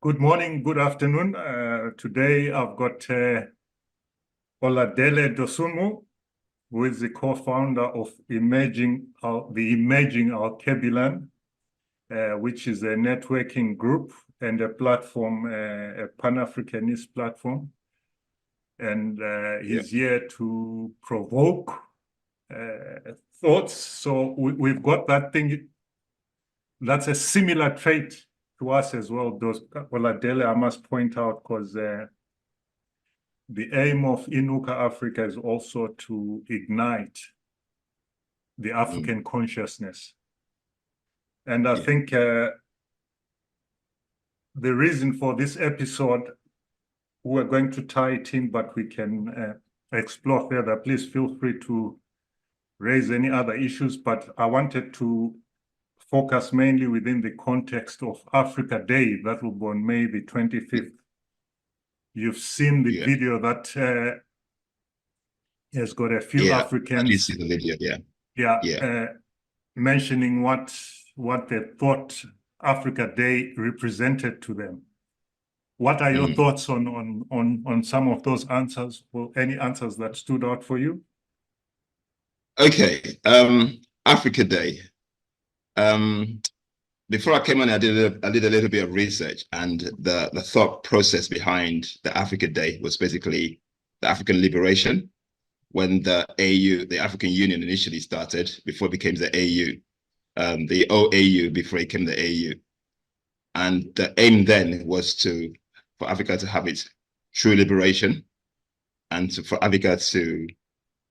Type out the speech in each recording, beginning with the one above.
Good morning, good afternoon. Today I've got Oladele Dosunmu, who is the co-founder of the Emerging Alkebulan, which is a networking group and a platform, a Pan-Africanist platform. And he's here to provoke thoughts. So we've got that thing. That's a similar trait to us as well. Oladele, I must point out, because the aim of Inuka Africa is also to ignite the African consciousness. And I think the reason for this episode, we're going to tie it in, but we can explore further. Please feel free to raise any other issues, but I wanted to focus mainly within the context of Africa Day that will be on May the 25th. You've seen the video that has got a few Africans. You see the video, mentioning what they thought Africa Day represented to them. What are your thoughts on some of those answers, or any answers that stood out for you? Okay, Africa Day. Before I came on, I did a little bit of research, and the thought process behind the Africa Day was basically the African liberation, when the AU, the African Union, initially started before it became the AU, the OAU before it became the AU, and the aim then was for Africa to have its true liberation, and for Africa to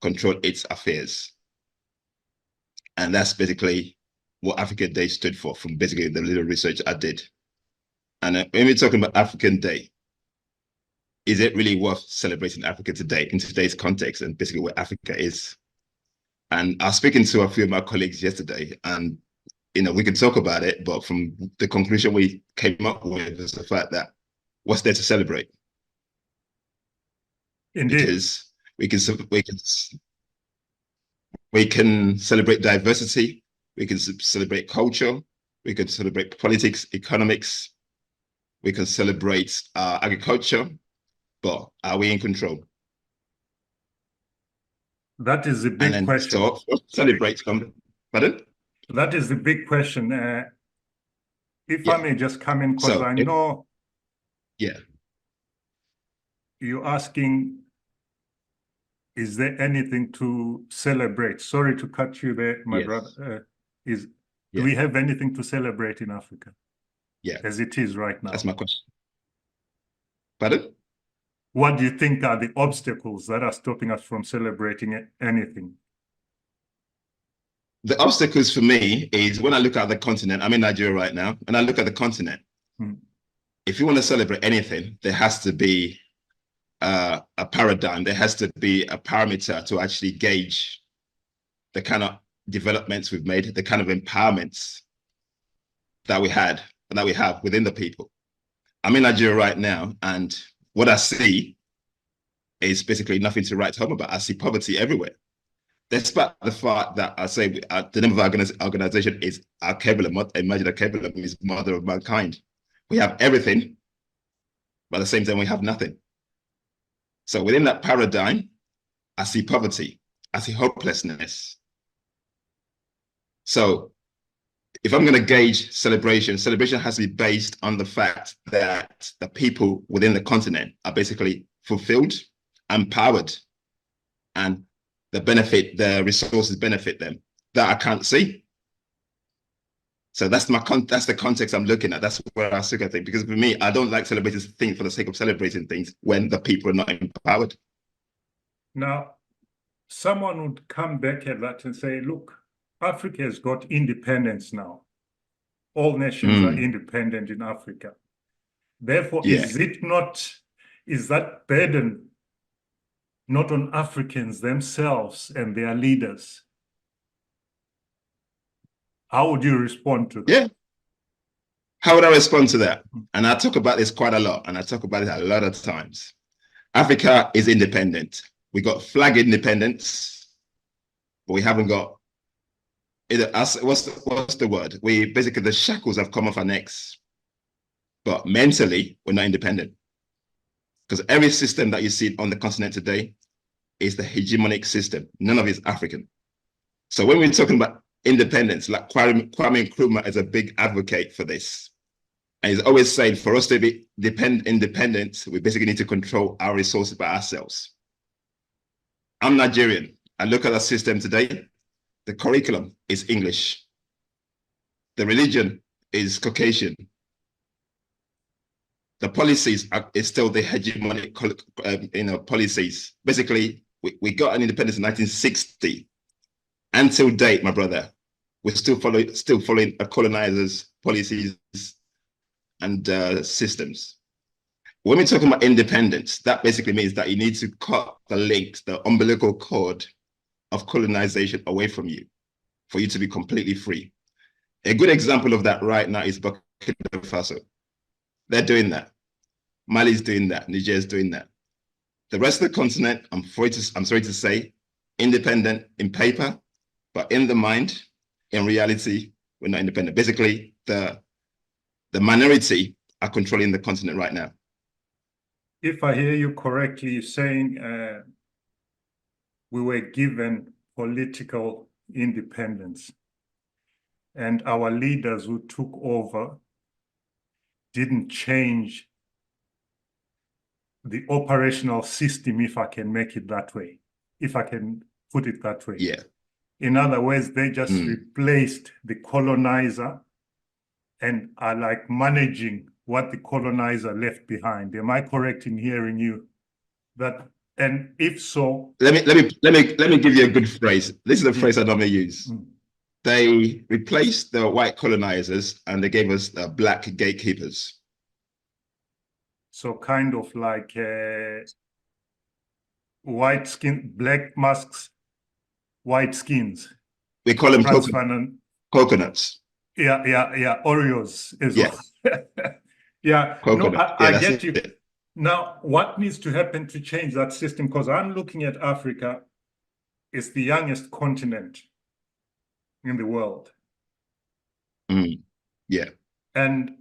control its affairs, and that's basically what Africa Day stood for, from basically the little research I did. And when we're talking about African Day, is it really worth celebrating Africa today, in today's context, and basically where Africa is? And I was speaking to a few of my colleagues yesterday, and we can talk about it, but from the conclusion we came up with is the fact that what's there to celebrate? Indeed. Because we can celebrate diversity. We can celebrate culture, we can celebrate politics, economics, we can celebrate agriculture, but are we in control? That is the big question. So celebrate, pardon? That is the big question. If I may just come in, because I know you're asking, is there anything to celebrate? Sorry to cut you there, my brother. Do we have anything to celebrate in Africa? As it is right now? That's my question. Pardon? What do you think are the obstacles that are stopping us from celebrating anything? The obstacles for me is when I look at the continent. I'm in Nigeria right now, and I look at the continent. If you want to celebrate anything, there has to be a paradigm. There has to be a parameter to actually gauge the kind of developments we've made, the kind of empowerments that we have within the people. I'm in Nigeria right now, and what I see is basically nothing to write home about. I see poverty everywhere, despite the fact that I say the name of our organization is Alkebulan. Imagine Alkebulan is mother of mankind. We have everything, but at the same time we have nothing. So within that paradigm, I see poverty, I see hopelessness. So if I'm going to gauge celebration has to be based on the fact that the people within the continent are basically fulfilled, empowered, and the resources benefit them that I can't see. So that's the context I'm looking at. That's where I look at things. Because for me, I don't like celebrating things for the sake of celebrating things when the people are not empowered. Now, someone would come back at that and say, look, Africa has got independence now. All nations are independent in Africa. Therefore, is that burden not on Africans themselves and their leaders? How would you respond to that? Yeah. How would I respond to that? And I talk about this quite a lot, and I talk about it a lot of times. Africa is independent. We got flag independence, but we haven't got what's the word? We basically, the shackles have come off our necks, but mentally, we're not independent. Because every system that you see on the continent today is the hegemonic system. None of it is African. So when we're talking about independence, like Kwame Nkrumah is a big advocate for this. And he's always saying for us to be independent, we basically need to control our resources by ourselves. I'm Nigerian. I look at the system today. The curriculum is English. The religion is Caucasian. The policies is still the hegemonic, policies. Basically, we got an independence in 1960. Until date, my brother, we're still following a colonizer's policies and systems. When we're talking about independence, that basically means that you need to cut the links, the umbilical cord of colonization away from you for you to be completely free. A good example of that right now is Burkina Faso. They're doing that. Mali's doing that. Niger's doing that. The rest of the continent, I'm sorry to say, independent in paper, but in the mind, in reality, we're not independent. Basically, the minority are controlling the continent right now. If I hear you correctly, you're saying we were given political independence, and our leaders who took over didn't change the operational system, if I can make it that way, if I can put it that way. Yeah. In other words, they just replaced the colonizer and are like managing what the colonizer left behind. Am I correct in hearing you? That, and if so, let me give you a good phrase. This is a phrase I normally use. They replaced the white colonizers and they gave us the black gatekeepers. So kind of like white skin, black masks, white skins. We call them coconuts. Yeah, Oreos as well. Yeah, coconut. No, I get you. Now, what needs to happen to change that system? Because I'm looking at Africa, it's the youngest continent in the world. Yeah. And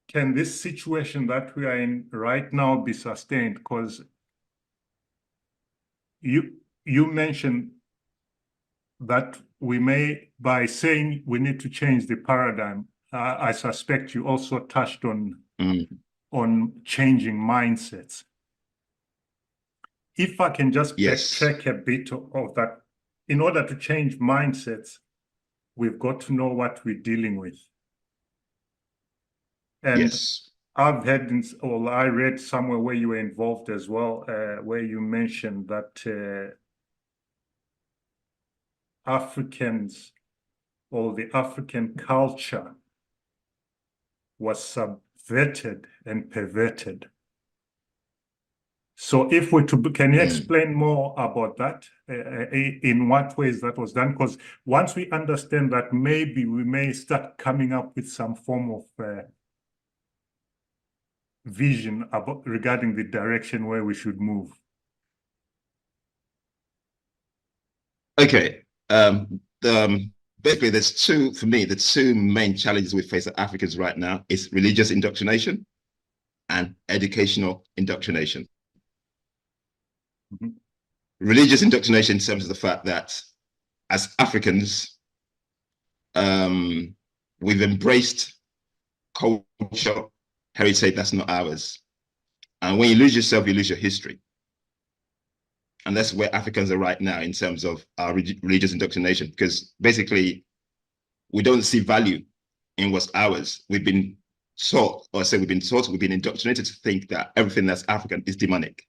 can this situation that we are in right now be sustained? Because you mentioned that we may, by saying we need to change the paradigm, I suspect you also touched on changing mindsets. If I can just backtrack a bit of that, in order to change mindsets, we've got to know what we're dealing with. And I've had, or I read somewhere where you were involved as well, where you mentioned that Africans, or the African culture, was subverted and perverted. So if we're to, can you explain more about that? In what ways that was done? Because once we understand that, maybe we may start coming up with some form of vision about regarding the direction where we should move. Okay. Basically, the two main challenges we face as Africans right now is religious indoctrination and educational indoctrination. Religious indoctrination in terms of the fact that as Africans, we've embraced culture, heritage that's not ours. And when you lose yourself, you lose your history. And that's where Africans are right now in terms of our religious indoctrination, because basically we don't see value in what's ours. We've been taught, we've been indoctrinated to think that everything that's African is demonic.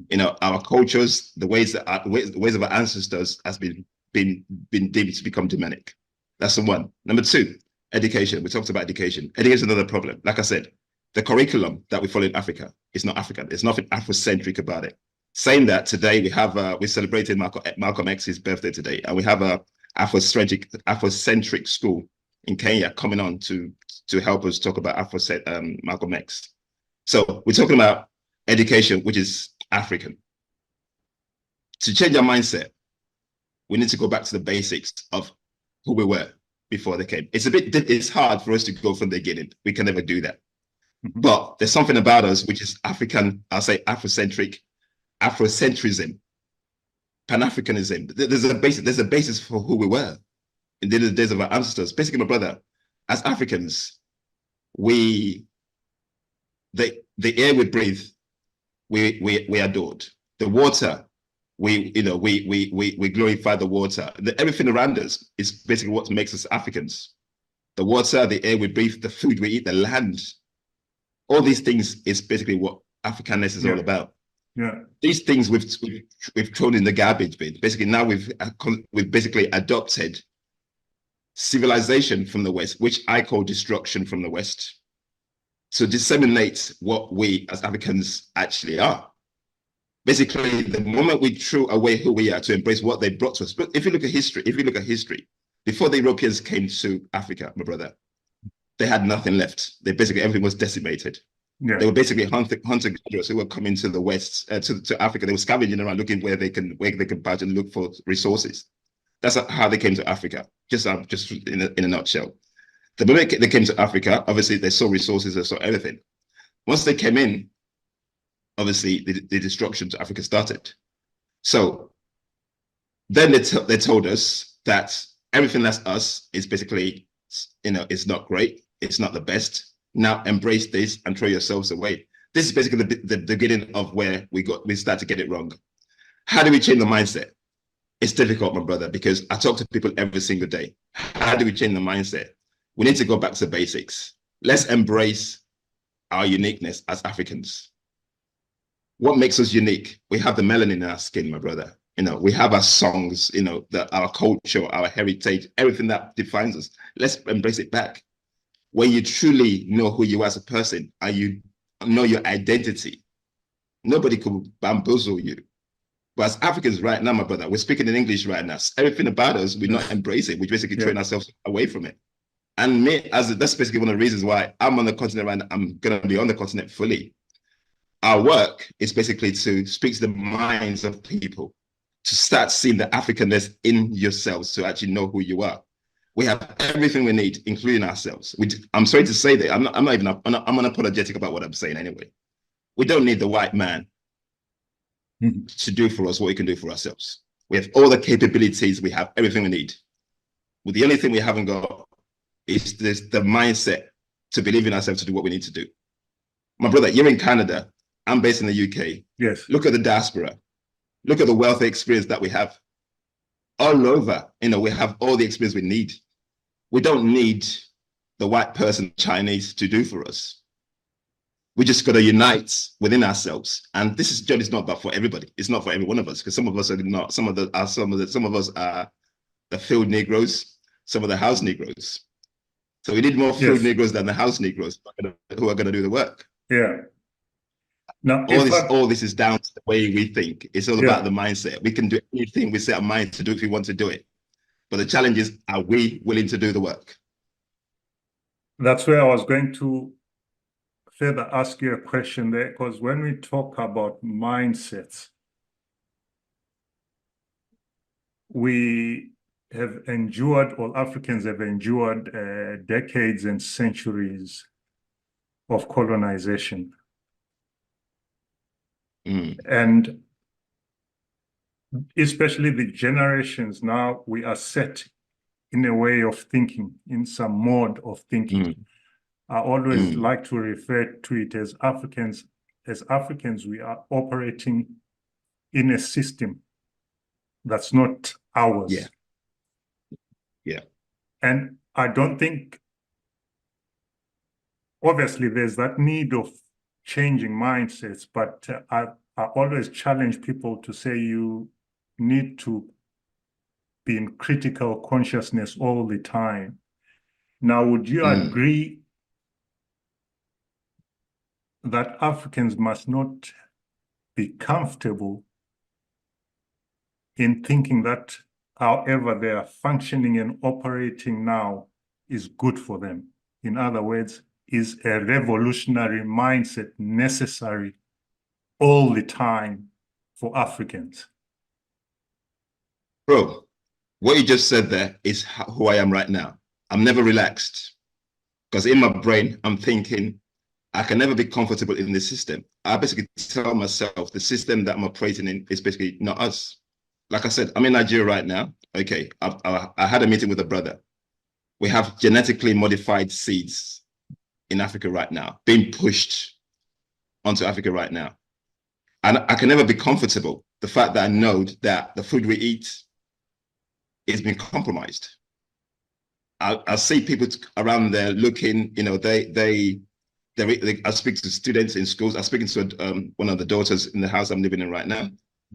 You know, our cultures, the ways of our ancestors has been deemed to become demonic. That's the one. Number two, education. We talked about education. Education is another problem. Like I said, the curriculum that we follow in Africa is not African. There's nothing Afrocentric about it. Saying that, today we have we celebrated Malcolm X's birthday today, and we have a Afrocentric school in Kenya coming on to help us talk about Malcolm X. So we're talking about education, which is African. To change our mindset, we need to go back to the basics of who we were before they came. It's hard for us to go from the beginning. We can never do that. But there's something about us which is African, I'll say Afrocentric, Afrocentrism, Pan-Africanism. There's a basis for who we were in the days of our ancestors. Basically, my brother, as Africans, the air we breathe, we adored. The water, we glorify the water. Everything around us is basically what makes us Africans. The water, the air we breathe, the food we eat, the land. All these things is basically what Africanness is all about. Yeah. These things we've thrown in the garbage bin. Basically, now we've basically adopted civilization from the West, which I call destruction from the West, to disseminate what we as Africans actually are. Basically, the moment we threw away who we are to embrace what they brought to us. But if you look at history, before the Europeans came to Africa, my brother, they had nothing left. Everything was decimated. Yeah. They were basically hunter-gatherers who were coming to the West, to Africa. They were scavenging around, looking where they can patch and look for resources. That's how they came to Africa, just in a nutshell. The moment they came to Africa, obviously they saw resources, they saw everything. Once they came in, obviously the destruction to Africa started. So then they told us that everything that's us is basically, it's not great, it's not the best. Now embrace this and throw yourselves away. This is basically the beginning of where we start to get it wrong. How do we change the mindset? It's difficult, my brother, because I talk to people every single day. How do we change the mindset? We need to go back to basics. Let's embrace our uniqueness as Africans. What makes us unique? We have the melanin in our skin, my brother. We have our songs, our culture, our heritage, everything that defines us. Let's embrace it back. When you truly know who you are as a person and you know your identity, nobody could bamboozle you. But as Africans right now, my brother, we're speaking in English right now. Everything about us, we're not embracing. We basically train ourselves away from it. And that's basically one of the reasons why I'm on the continent right now. I'm going to be on the continent fully. Our work is basically to speak to the minds of people, to start seeing the Africanness in yourselves, to actually know who you are. We have everything we need, including ourselves. I'm sorry to say that. I'm unapologetic about what I'm saying anyway. We don't need the white man to do for us what we can do for ourselves. We have all the capabilities. We have everything we need. Well, the only thing we haven't got is the mindset to believe in ourselves to do what we need to do. My brother, you're in Canada. I'm based in the UK. Yes. Look at the diaspora. Look at the wealth experience that we have. All over, we have all the experience we need. We don't need the white person, Chinese, to do for us. We just got to unite within ourselves. And this journey is not about for everybody. It's not for every one of us, because some of us are not. Some of us are the field Negroes, some of the house Negroes. So we need more field Negroes than the house Negroes who are going to do the work. Yeah. Now, all this is down to the way we think. It's all about the mindset. We can do anything we set our mind to do if we want to do it. But the challenge is, are we willing to do the work? That's where I was going to further ask you a question there, because when we talk about mindsets, we have endured, all Africans have endured decades and centuries of colonization. And especially the generations now, we are set in a way of thinking, in some mode of thinking. I always like to refer to it as Africans. As Africans, we are operating in a system that's not ours. Yeah. And I don't think, obviously, there's that need of changing mindsets, but I always challenge people to say you need to be in critical consciousness all the time. Now, would you agree that Africans must not be comfortable in thinking that however they are functioning and operating now is good for them? In other words, is a revolutionary mindset necessary all the time for Africans? Bro, what you just said there is who I am right now. I'm never relaxed, because in my brain, I'm thinking, I can never be comfortable in the system. I basically tell myself the system that I'm operating in is basically not us. Like I said, I'm in Nigeria right now. Okay, I had a meeting with a brother. We have genetically modified seeds in Africa right now, being pushed onto Africa right now. And I can never be comfortable. The fact that I know that the food we eat is being compromised. I see people around there looking, you know, I speak to students in schools. I'm speaking to one of the daughters in the house I'm living in right now.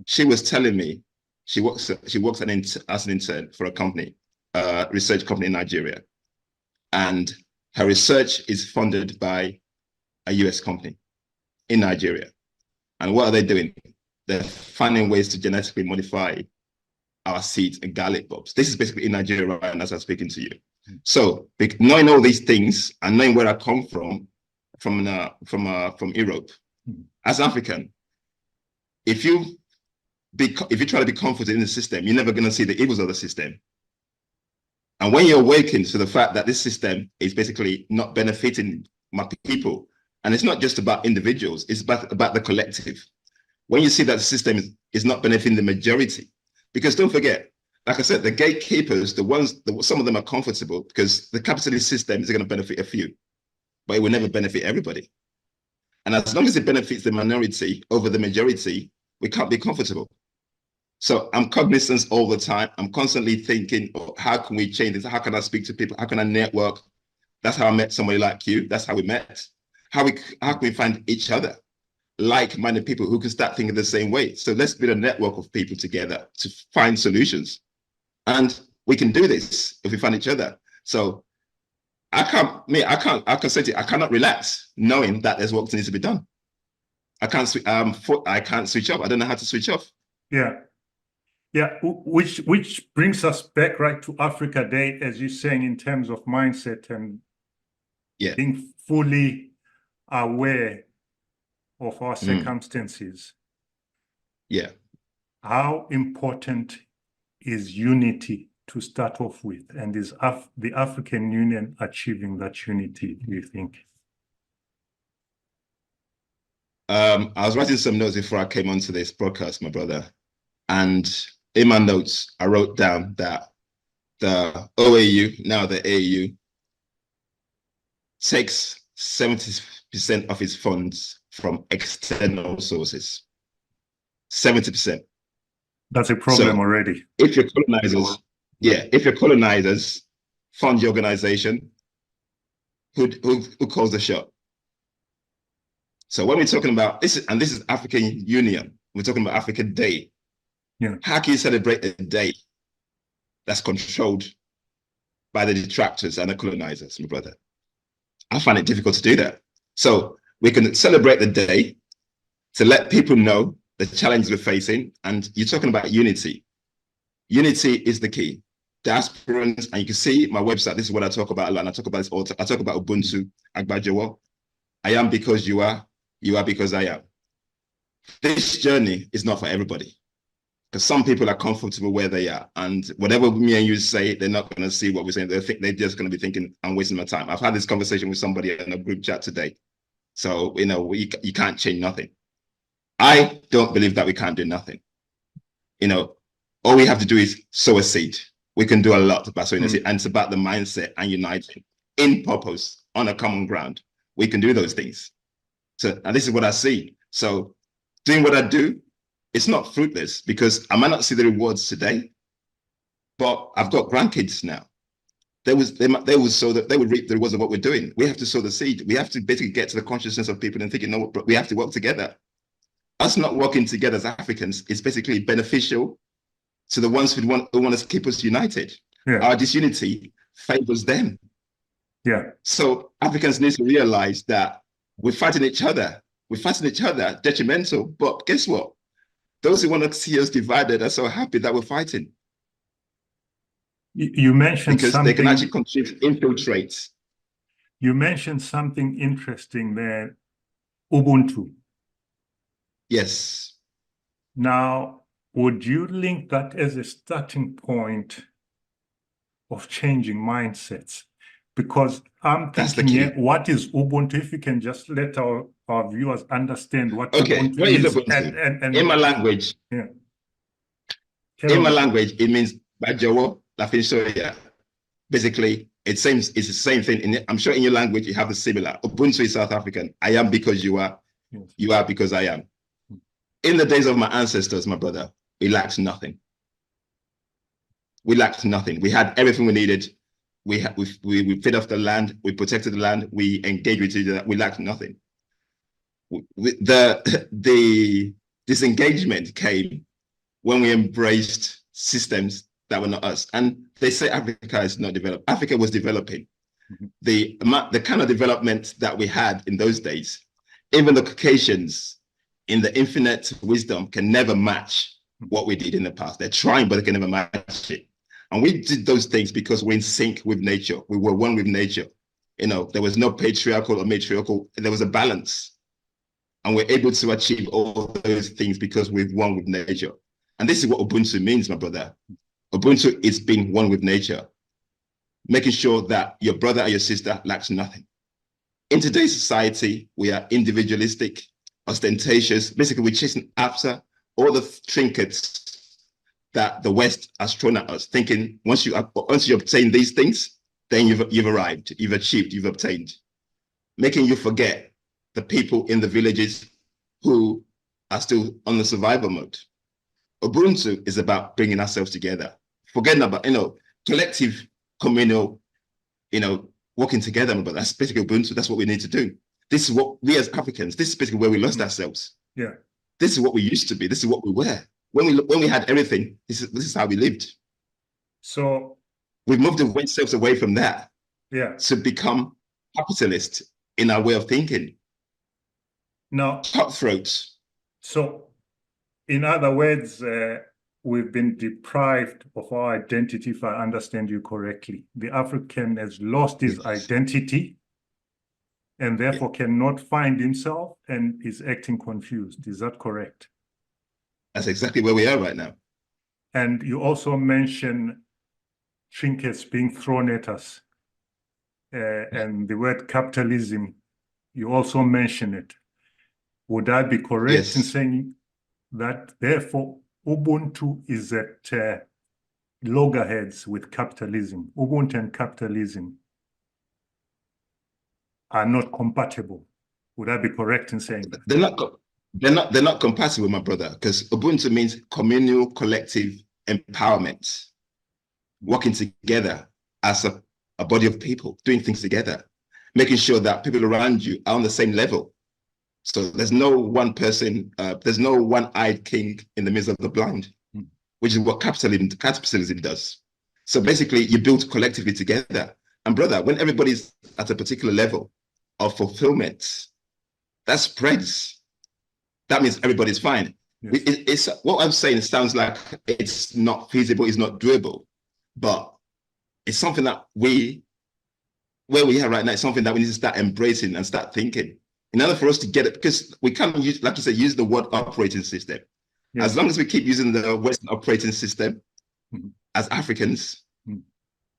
She was telling me she works as an intern for a company, research company in Nigeria, and her research is funded by a US company in Nigeria. And what are they doing? They're finding ways to genetically modify our seeds and garlic bulbs. This is basically in Nigeria right now as I'm speaking to you. So knowing all these things and knowing where I come from Europe, as African, if you try to be comforted in the system, you're never going to see the evils of the system. And when you awaken to the fact that this system is basically not benefiting my people, and it's not just about individuals, it's about the collective. When you see that the system is not benefiting the majority, because don't forget, like I said, the gatekeepers, some of them are comfortable because the capitalist system is going to benefit a few, but it will never benefit everybody. And as long as it benefits the minority over the majority, we can't be comfortable. So I'm cognizant all the time. I'm constantly thinking, oh, how can we change this? How can I speak to people? How can I network? That's how I met somebody like you. That's how we met. How can we find each other? Like-minded people who can start thinking the same way. So let's build a network of people together to find solutions. And we can do this if we find each other. So I can say to you, I cannot relax knowing that there's work that needs to be done. I can't switch off. I don't know how to switch off. Yeah. Yeah, which brings us back right to Africa Day, as you're saying, in terms of mindset and being fully aware of our circumstances. Yeah. How important is unity to start off with? And is the African Union achieving that unity, do you think? I was writing some notes before I came onto this broadcast, my brother. And in my notes, I wrote down that the OAU, now the AU, takes 70% of its funds from external sources. 70%. That's a problem already. If your colonizers fund your organization, who calls the shot? So when we're talking about this is African Union, we're talking about African Day. Yeah. How can you celebrate a day that's controlled by the detractors and the colonizers, my brother? I find it difficult to do that. So we can celebrate the day to let people know the challenges we're facing. And you're talking about unity. Unity is the key. Diasporans, and you can see my website, this is what I talk about a lot. And I talk about this all the time. I talk about Ubuntu, Agbajowo. I am because you are because I am. This journey is not for everybody. Because some people are comfortable where they are, and whatever me and you say, they're not going to see what we're saying. They're just going to be thinking, I'm wasting my time. I've had this conversation with somebody in a group chat today. So, you know, you can't change nothing. I don't believe that we can't do nothing. You know, all we have to do is sow a seed. We can do a lot by sowing a seed, and it's about the mindset and uniting in purpose on a common ground. We can do those things. So, and this is what I see. So, doing what I do, it's not fruitless because I might not see the rewards today, but I've got grandkids now. They will reap the rewards of what we're doing. We have to sow the seed. We have to basically get to the consciousness of people and think, you know what, we have to work together. Us not working together as Africans is basically beneficial to the ones who want to keep us united. Yeah. Our disunity favors them. Yeah. So Africans need to realize that we're fighting each other. We're fighting each other, detrimental. But guess what? Those who want to see us divided are so happy that we're fighting. You mentioned because something. They can actually contribute, infiltrate. You mentioned something interesting there, Ubuntu. Yes. Now, would you link that as a starting point of changing mindsets? Because I'm That's the thinking key. here, what is Ubuntu? If you can just let our viewers understand what Okay, Ubuntu what is is. Ubuntu? And In my language, yeah. in my language, it means Bajowo, Lafinsoya. Basically, it's the same thing. I'm sure in your language you have the similar. Ubuntu is South African. I am because you are. Yes. You are because I am. In the days of my ancestors, my brother, we lacked nothing. We lacked nothing. We had everything we needed. We fed off the land. We protected the land. We engaged with each other. We lacked nothing. The disengagement came when we embraced systems that were not us. And they say Africa is not developed. Africa was developing. The kind of development that we had in those days, even the Caucasians in the infinite wisdom can never match what we did in the past. They're trying, but they can never match it. And we did those things because we're in sync with nature. We were one with nature. You know, there was no patriarchal or matriarchal. There was a balance. And we're able to achieve all those things because we're one with nature. And this is what Ubuntu means, my brother. Ubuntu is being one with nature, making sure that your brother or your sister lacks nothing. In today's society, we are individualistic, ostentatious. Basically, we're chasing after all the trinkets that the West has thrown at us, thinking once you obtain these things, then you've arrived, you've achieved, you've obtained, making you forget the people in the villages who are still on the survival mode. Ubuntu is about bringing ourselves together, forgetting about, collective, communal, working together. But that's basically Ubuntu. That's what we need to do. This is what we as Africans, this is basically where we lost ourselves. Yeah. This is what we used to be. This is what we were. When we had everything, this is how we lived. So we've moved ourselves away from that. Yeah. To become capitalist in our way of thinking. Now, cutthroats. So, in other words, we've been deprived of our identity, if I understand you correctly. The African has lost his identity and therefore cannot find himself and is acting confused. Is that correct? That's exactly where we are right now. And you also mention trinkets being thrown at us. And the word capitalism, you also mention it. Would I be correct in saying that therefore Ubuntu is at loggerheads with capitalism? Ubuntu and capitalism are not compatible. Would I be correct in saying that? They're not compatible, my brother, because Ubuntu means communal collective empowerment, working together as a body of people, doing things together, making sure that people around you are on the same level. So there's no one person, there's no one-eyed king in the midst of the blind, which is what capitalism does. So basically, you build collectively together. And brother, when everybody's at a particular level of fulfillment, that spreads. That means everybody's fine. Yes. It's what I'm saying sounds like it's not feasible, it's not doable, but it's something that where we are right now, it's something that we need to start embracing and start thinking. In order for us to get it, because we can't use, like you said, use the word operating system. Yes. As long as we keep using the Western operating system as Africans,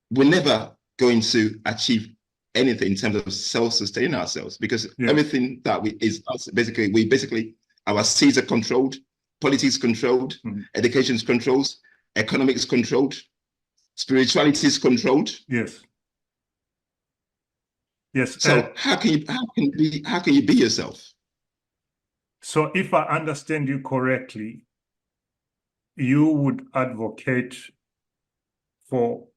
we're never going to achieve anything in terms of self-sustaining ourselves, because everything that is us, basically, our seeds are controlled, politics controlled, education is controlled, economics controlled, spirituality is controlled. Yes. Yes. So how can you be yourself? So if I understand you correctly, you would advocate for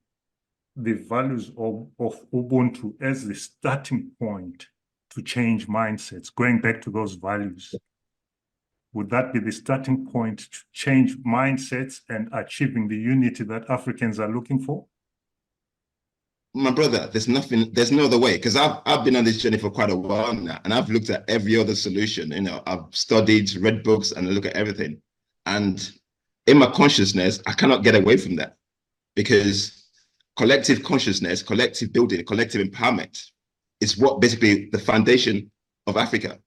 the values of Ubuntu as the starting point to change mindsets, going back to those values. Would that be the starting point to change mindsets and achieving the unity that Africans are looking for? My brother, there's no other way, because I've been on this journey for quite a while now, and I've looked at every other solution. I've studied, read books, and I look at everything. And in my consciousness, I cannot get away from that, because collective consciousness, collective building, collective empowerment is what basically the foundation of Africa.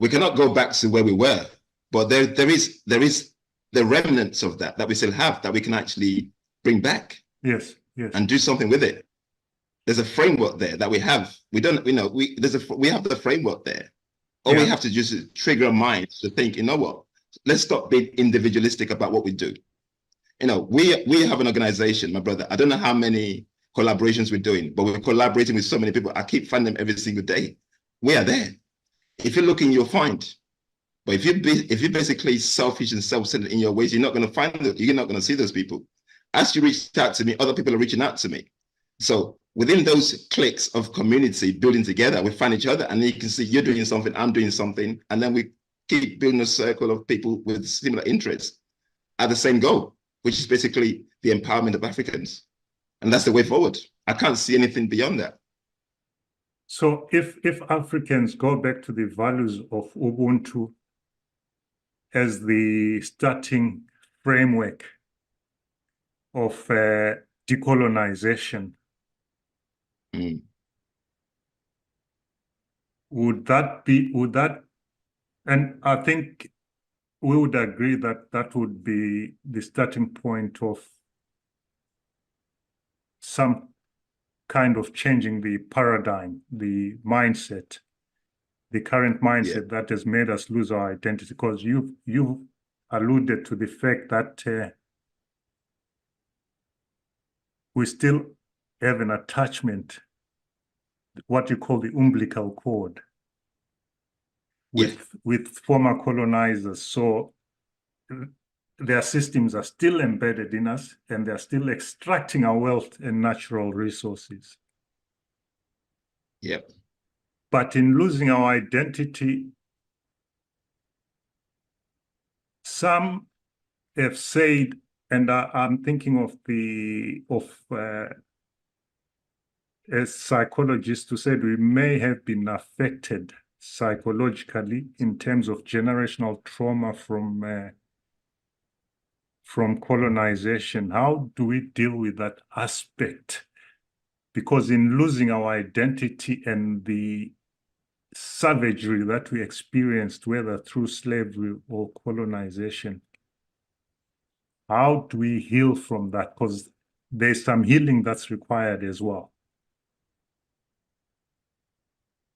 We cannot go back to where we were, but there is the remnants of that we still have, that we can actually bring back. Yes. Yes. And do something with it. there's a framework there that we have. We don't, you know, we have the framework there. All we have to just trigger our minds to think, you know what, let's stop being individualistic about what we do. You know, we have an organization, my brother. I don't know how many collaborations we're doing, but we're collaborating with so many people. I keep finding them every single day. We are there. If you're looking, you'll find. But if you're basically selfish and self-centered in your ways, you're not going to find them. You're not going to see those people. As you reach out to me, other people are reaching out to me. So within those cliques of community building together, we find each other, and you can see you're doing something, I'm doing something, and then we keep building a circle of people with similar interests at the same goal, which is basically the empowerment of Africans. And that's the way forward. I can't see anything beyond that. So if Africans go back to the values of Ubuntu as the starting framework of decolonization, would that, and I think we would agree that that would be the starting point of some kind of changing the paradigm, the mindset, the current mindset that has made us lose our identity. Because you've alluded to the fact that we still have an attachment, what you call the umbilical cord, with former colonizers. So their systems are still embedded in us, and they're still extracting our wealth and natural resources. Yep. But in losing our identity, some have said, and I'm thinking as psychologists who said we may have been affected psychologically in terms of generational trauma from colonization. How do we deal with that aspect? Because in losing our identity and the savagery that we experienced, whether through slavery or colonization, how do we heal from that? Because there's some healing that's required as well.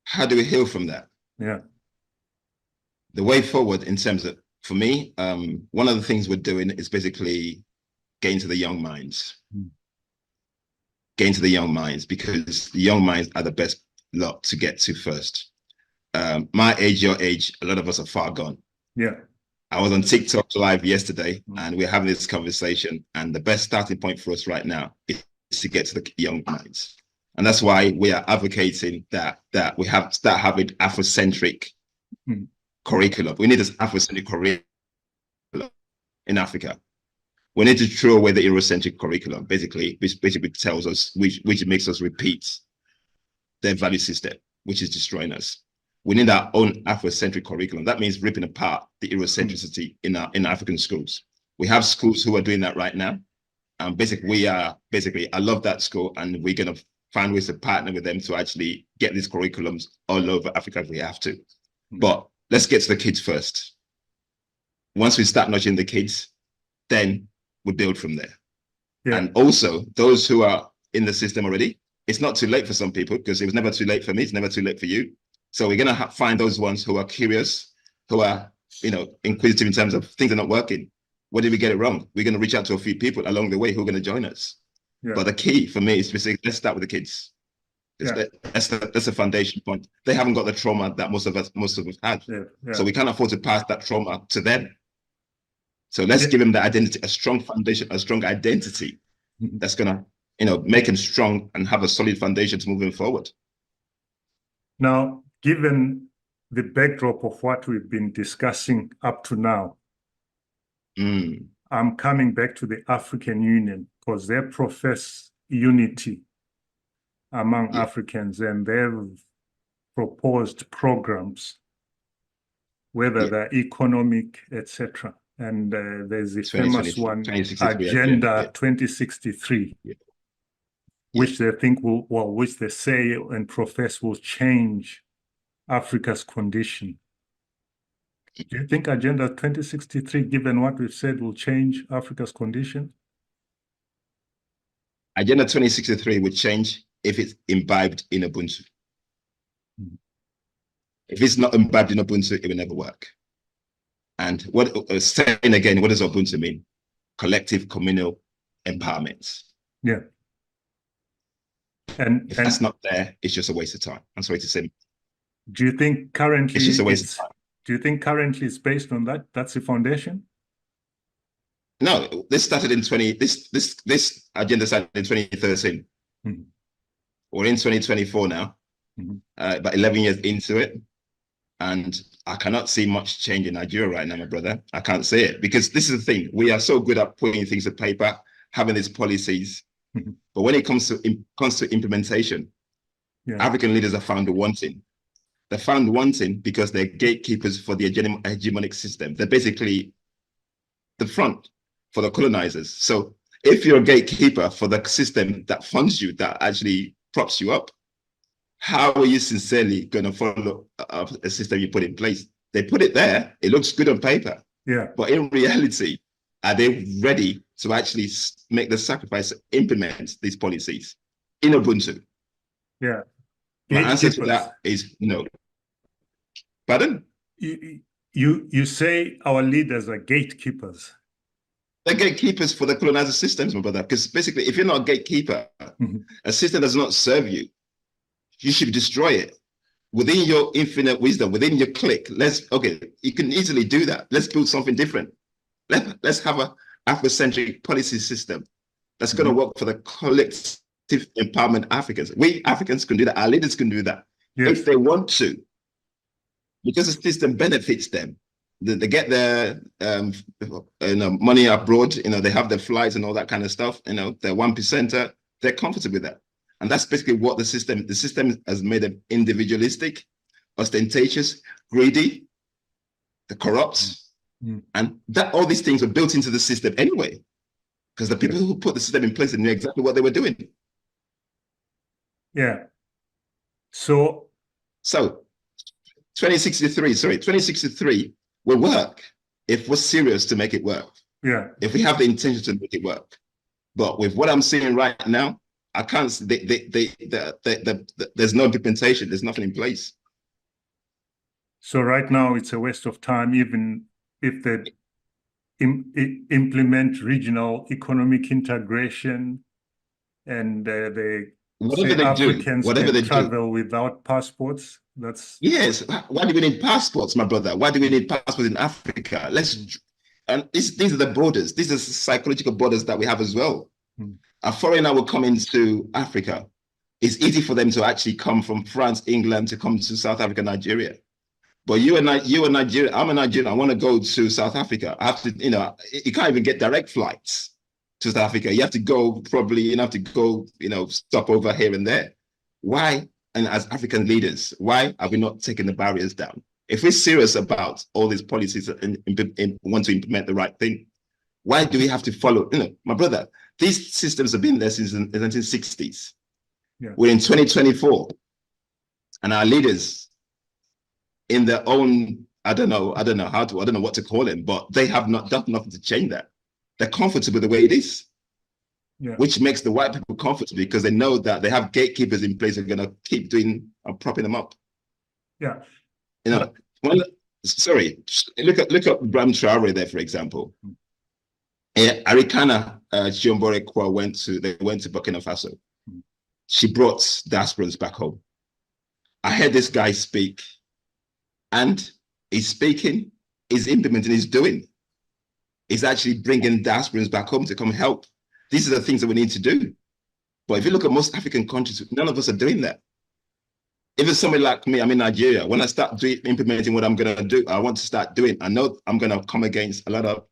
How do we heal from that? Yeah. The way forward in terms of, for me, one of the things we're doing is basically getting to the young minds. Getting to the young minds, because the young minds are the best lot to get to first. My age, your age, a lot of us are far gone. Yeah. I was on TikTok live yesterday, and we're having this conversation, and the best starting point for us right now is to get to the young minds. And that's why we are advocating that we have to start having Afrocentric curriculum. We need this Afrocentric curriculum in Africa. We need to throw away the Eurocentric curriculum, basically, which basically tells us, which makes us repeat their value system, which is destroying us. We need our own Afrocentric curriculum. That means ripping apart the Eurocentricity in African schools. We have schools who are doing that right now. I love that school, and we're going to find ways to partner with them to actually get these curriculums all over Africa if we have to. But let's get to the kids first. Once we start nurturing the kids, then we build from there. Yeah. And also, those who are in the system already, it's not too late for some people, because it was never too late for me, it's never too late for you. So we're going to find those ones who are curious, who are, inquisitive in terms of things are not working. What did we get it wrong? We're going to reach out to a few people along the way who are going to join us. Yeah. But the key for me is to say, let's start with the kids. That's the foundation point. They haven't got the trauma that most of us had. So we can't afford to pass that trauma to them. So let's give them the identity, a strong foundation, a strong identity that's going to, make them strong and have a solid foundation to moving forward. Now, given the backdrop of what we've been discussing up to now, I'm coming back to the African Union, because they profess unity among Africans, and they've proposed programs, whether they're economic, etc. And there's the famous one, Agenda 2063, which they think which they say and profess will change Africa's condition. Do you think Agenda 2063, given what we've said, will change Africa's condition? Agenda 2063 would change if it's imbibed in Ubuntu. Mm. If it's not imbibed in Ubuntu, it will never work. And what saying again, what does Ubuntu mean? Collective communal empowerment. Yeah. And if that's not there, it's just a waste of time. I'm sorry to say. Do you think currently it's just a waste of time? Do you think currently it's based on that? That's the foundation? No, this started in this agenda started in 2013. Mm-hmm. We're in 2024 now, about 11 years into it. And I cannot see much change in Nigeria right now, my brother. I can't see it, because this is the thing. We are so good at putting things to paper, having these policies. But when it comes to implementation, African leaders are found wanting. They're found wanting because they're gatekeepers for the hegemonic system. They're basically the front for the colonizers. So if you're a gatekeeper for the system that funds you, that actually props you up, how are you sincerely going to follow a system you put in place? They put it there. It looks good on paper. Yeah. But in reality, are they ready to actually make the sacrifice to implement these policies in Ubuntu? Yeah. My answer to that is no. Pardon? You say our leaders are gatekeepers. They're gatekeepers for the colonizer systems, my brother. Because basically, if you're not a gatekeeper, a system does not serve you, you should destroy it. Within your infinite wisdom, within your clique, you can easily do that. Let's build something different. Let's have a Afrocentric policy system that's going to work for the collective empowerment Africans. We Africans can do that. Our leaders can do that if they want to, because the system benefits them. They get their money abroad. They have their flights and all that kind of stuff. They're 1%er. They're comfortable with that. And that's basically what the system has made them: individualistic, ostentatious, greedy, the corrupt. And that all these things were built into the system anyway, because the people who put the system in place knew exactly what they were doing. Yeah. So 2063 will work if we're serious to make it work. Yeah. If we have the intention to make it work. But with what I'm seeing right now, I can't. There's no implementation. There's nothing in place. So right now it's a waste of time, even if they implement regional economic integration, and Africans can travel without passports. Yes. Why do we need passports, my brother? Why do we need passports in Africa? And these are the borders. These are the psychological borders that we have as well. A foreigner will come into Africa. It's easy for them to actually come from France, England, to come to South Africa, Nigeria. But you are Nigerian. I'm a Nigerian. I want to go to South Africa. I have to, you can't even get direct flights to South Africa. You have to go stop over here and there. Why? And as African leaders, why are we not taking the barriers down? If we're serious about all these policies and want to implement the right thing, why do we have to follow? My brother, these systems have been there since the 1960s. Yeah. We're in 2024, and our leaders, in their own, I don't know what to call them, but they have not done nothing to change that. They're comfortable the way it is, which makes the white people comfortable, because they know that they have gatekeepers in place who are going to keep doing and propping them up. Yeah. Look at Bram Traore there, for example. Arikana Chiyombore Kwa went to Burkina Faso. She brought diasporans back home. I heard this guy speak, and he's speaking, he's implementing, he's doing. He's actually bringing diasporans back home to come help. These are the things that we need to do. But if you look at most African countries, none of us are doing that. Even somebody like me, I'm in Nigeria. When I start implementing what I'm going to do, I want to start doing, I know I'm going to come against a lot of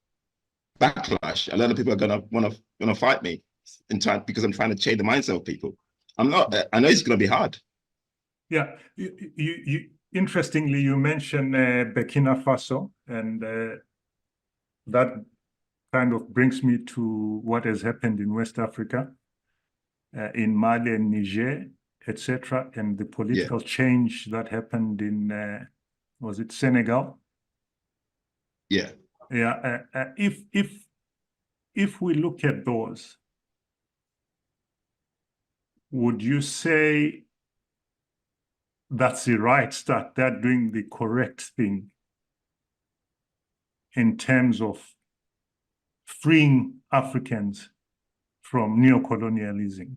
backlash. A lot of people are going to want to fight me because I'm trying to change the mindset of people. I know it's going to be hard. Yeah. Interestingly, you mentioned Burkina Faso, and that kind of brings me to what has happened in West Africa, in Mali and Niger, etc., and the political change that happened in, was it Senegal? Yeah. Yeah. If we look at those, would you say that's the right start? They're doing the correct thing in terms of freeing Africans from neocolonialism?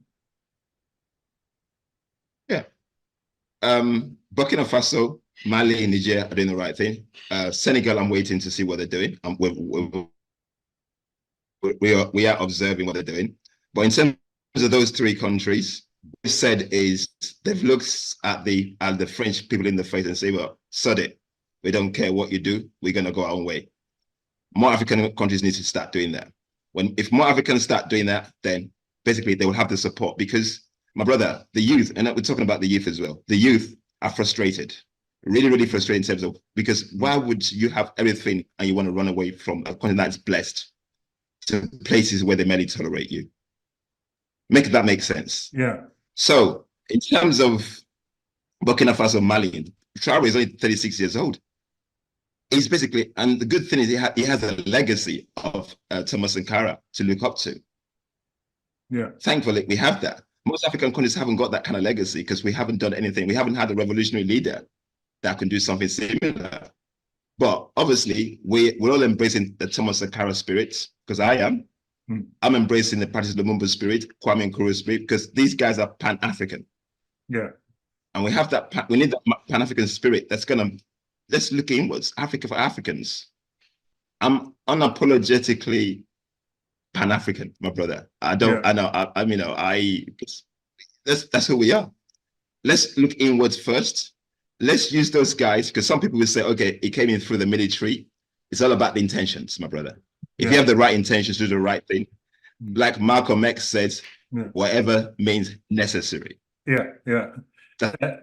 Yeah. Burkina Faso, Mali, and Niger are doing the right thing. Senegal, I'm waiting to see what they're doing. We are observing what they're doing. But in terms of those three countries, what they've said is they've looked at the French people in the face and say, well, sod it. We don't care what you do. We're going to go our own way. More African countries need to start doing that. If more Africans start doing that, then basically they will have the support, because my brother, the youth, and we're talking about the youth as well, the youth are frustrated, really, really frustrated in terms of, because why would you have everything and you want to run away from a country that's blessed to places where they merely tolerate you? Make that make sense. Yeah. So in terms of Burkina Faso, Mali, Traore is only 36 years old. He's basically, and the good thing is he has a legacy of Thomas Sankara to look up to. Yeah. Thankfully, we have that. Most African countries haven't got that kind of legacy because we haven't done anything. We haven't had a revolutionary leader that can do something similar. But obviously, we're all embracing the Thomas Sankara spirit, because I am. I'm embracing the Patrice Lumumba spirit, Kwame Nkrumah spirit, because these guys are Pan-African. Yeah. And we have that, we need that Pan-African spirit that's going to, let's look inwards, Africa for Africans. I'm unapologetically Pan-African, my brother. That's who we are. Let's look inwards first. Let's use those guys, because some people will say, okay, he came in through the military. It's all about the intentions, my brother. If you have the right intentions to do the right thing, like Malcolm X says, whatever means necessary. Yeah, yeah.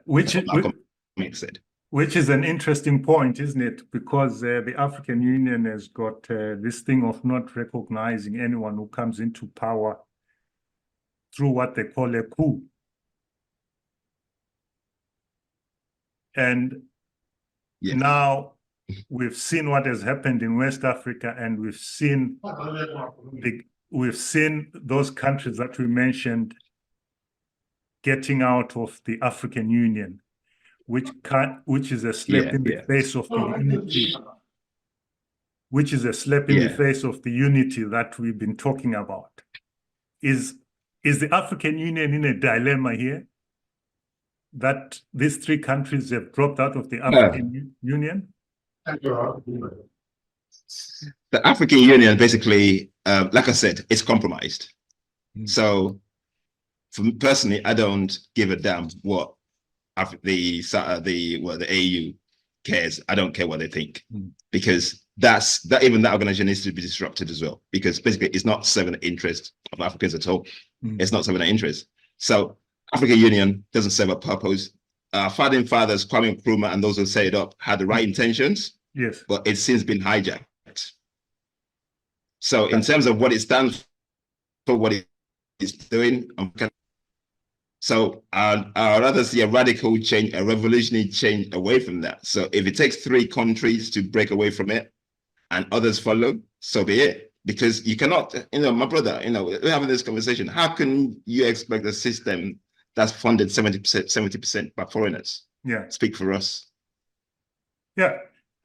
Which Malcolm X said. Which is an interesting point, isn't it? Because the African Union has got this thing of not recognizing anyone who comes into power through what they call a coup. And now we've seen what has happened in West Africa, and we've seen those countries that we mentioned getting out of the African Union, which is a slap in the face of the unity, which is a slap in the face of the unity that we've been talking about. Is the African Union in a dilemma here, that these three countries have dropped out of the African Union? The African Union basically, like I said, it's compromised. So for me personally, I don't give a damn what the AU cares. I don't care what they think, because even that organization needs to be disrupted as well, because basically it's not serving the interest of Africans at all. It's not serving the interest. So African Union doesn't serve a purpose. Founding fathers, Kwame Nkrumah, and those who set it up had the right intentions. Yes, but it's since been hijacked. So in terms of what it stands for, what it's doing, so I'd rather see a radical change, a revolutionary change away from that. So if it takes 3 countries to break away from it and others follow, so be it. Because you cannot, my brother, we're having this conversation. How can you expect a system that's funded 70% by foreigners? Yeah. Speak for us. Yeah.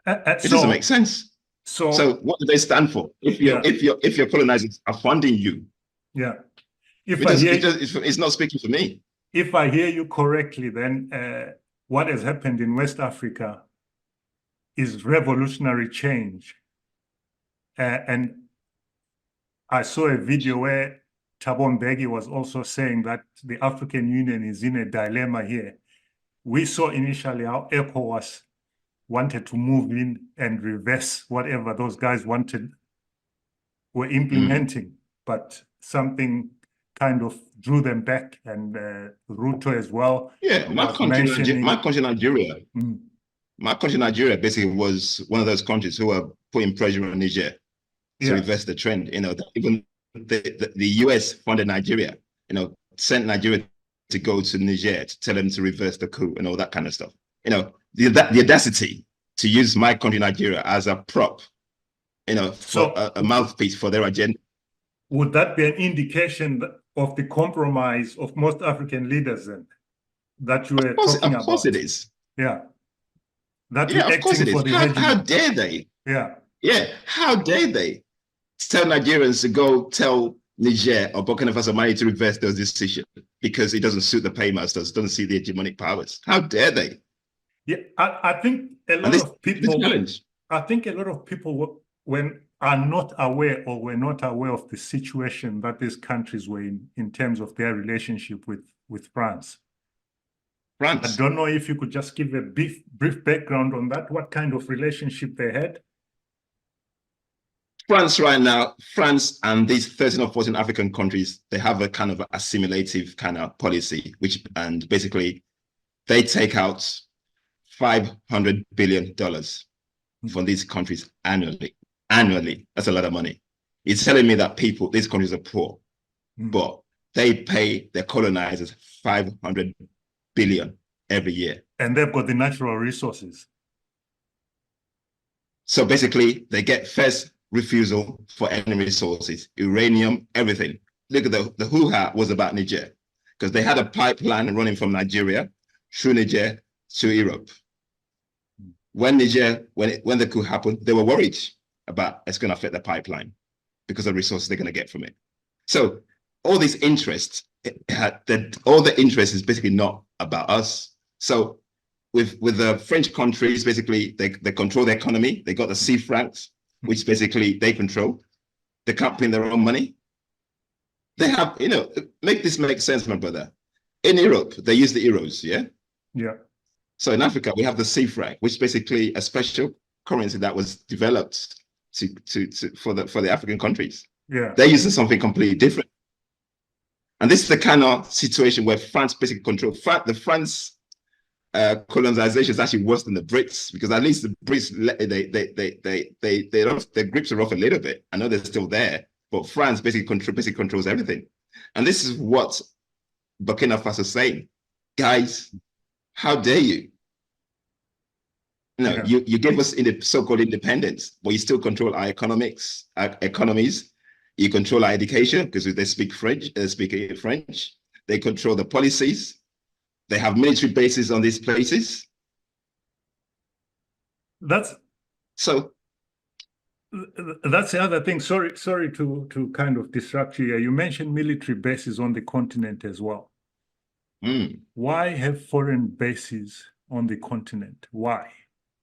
It doesn't make sense. So what do they stand for? If your colonizers are funding you, it's not speaking for me. If I hear you correctly, then what has happened in West Africa is revolutionary change. And I saw a video where Thabo Mbeki was also saying that the African Union is in a dilemma here. We saw initially how ECOWAS wanted to move in and reverse whatever those guys were implementing, but something kind of drew them back, and Ruto as well. Yeah, my country, Nigeria. My country, Nigeria, basically was one of those countries who were putting pressure on Niger to reverse the trend. Even the US funded Nigeria, sent Nigeria to go to Niger to tell them to reverse the coup and all that kind of stuff. The audacity to use my country, Nigeria, as a prop, for a mouthpiece for their agenda. Would that be an indication of the compromise of most African leaders then, that you were talking about. Of course it is. Yeah. That Yeah, of course it is. How dare they? Yeah. Yeah, how dare they tell Nigerians to go tell Niger or Burkina Faso Mali to reverse those decisions because it doesn't suit the paymasters, doesn't suit the hegemonic powers. How dare they? Yeah, I think a lot of people. I think a lot of people are not aware or were not aware of the situation that these countries were in terms of their relationship with France. I don't know if you could just give a brief background on that. What kind of relationship they had? France right now, France and these 13 or 14 African countries, they have a kind of assimilative kind of policy, and basically they take out $500 billion from these countries annually. Annually, that's a lot of money. It's telling me that these countries are poor, but they pay their colonizers $500 billion every year. And they've got the natural resources. So basically, they get first refusal for any resources, uranium, everything. Look at the hoo-ha was about Niger, because they had a pipeline running from Nigeria through Niger to Europe. When the coup happened, they were worried about it's going to affect the pipeline because of the resources they're going to get from it. So all these interests, all the interest is basically not about us. So with the French countries, basically they control the economy. They got the C francs, which basically they control. They can't print their own money. They have, make this make sense, my brother. In Europe, they use the euros, yeah? Yeah. So in Africa, we have the C franc, which is basically a special currency that was developed for the African countries. Yeah. They're using something completely different. And this is the kind of situation where France basically controls. The France colonization is actually worse than the Brits, because at least the Brits, their grips are off a little bit. I know they're still there, but France basically controls everything. And this is what Burkina Faso is saying. Guys, how dare you? You gave us in the so-called independence, but you still control our economics, our economies. You control our education because they speak French. They control the policies. They have military bases on these places. That's the other thing. Sorry to kind of distract you here. You mentioned military bases on the continent as well. Why have foreign bases on the continent? Why?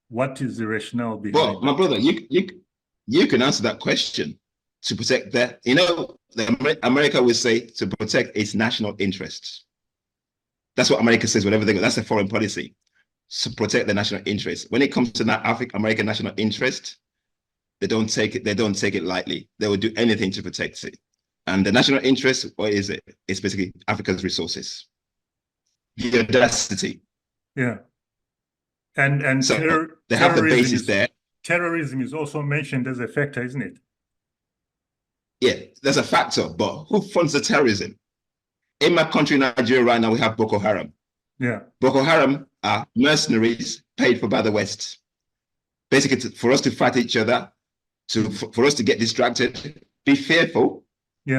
What is the rationale behind Well, my brother, you can answer that question. To protect that, America would say to protect its national interests. That's what America says, whatever they go. That's a foreign policy, to protect the national interest. When it comes to that American national interest, they don't take it lightly. They will do anything to protect it. And the national interest, what is it? It's basically Africa's resources. The audacity. Yeah. And so they have the basis there. Terrorism is also mentioned as a factor, isn't it? Yeah, there's a factor, but who funds the terrorism? In my country, Nigeria, right now, we have Boko Haram. Yeah. Boko Haram are mercenaries paid for by the West. Basically, for us to fight each other, for us to get distracted, be fearful,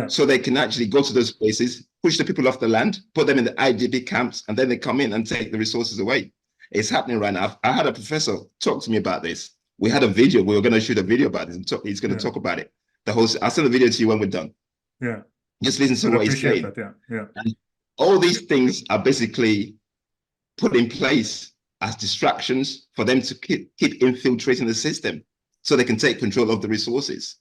so they can actually go to those places, push the people off the land, put them in the IDP camps, and then they come in and take the resources away. It's happening right now. I had a professor talk to me about this. We had a video. We were going to shoot a video about this, and he's going to talk about it. I'll send the video to you when we're done. Yeah. Just listen to what he's saying. That, yeah. And all these things are basically put in place as distractions for them to keep infiltrating the system so they can take control of the resources.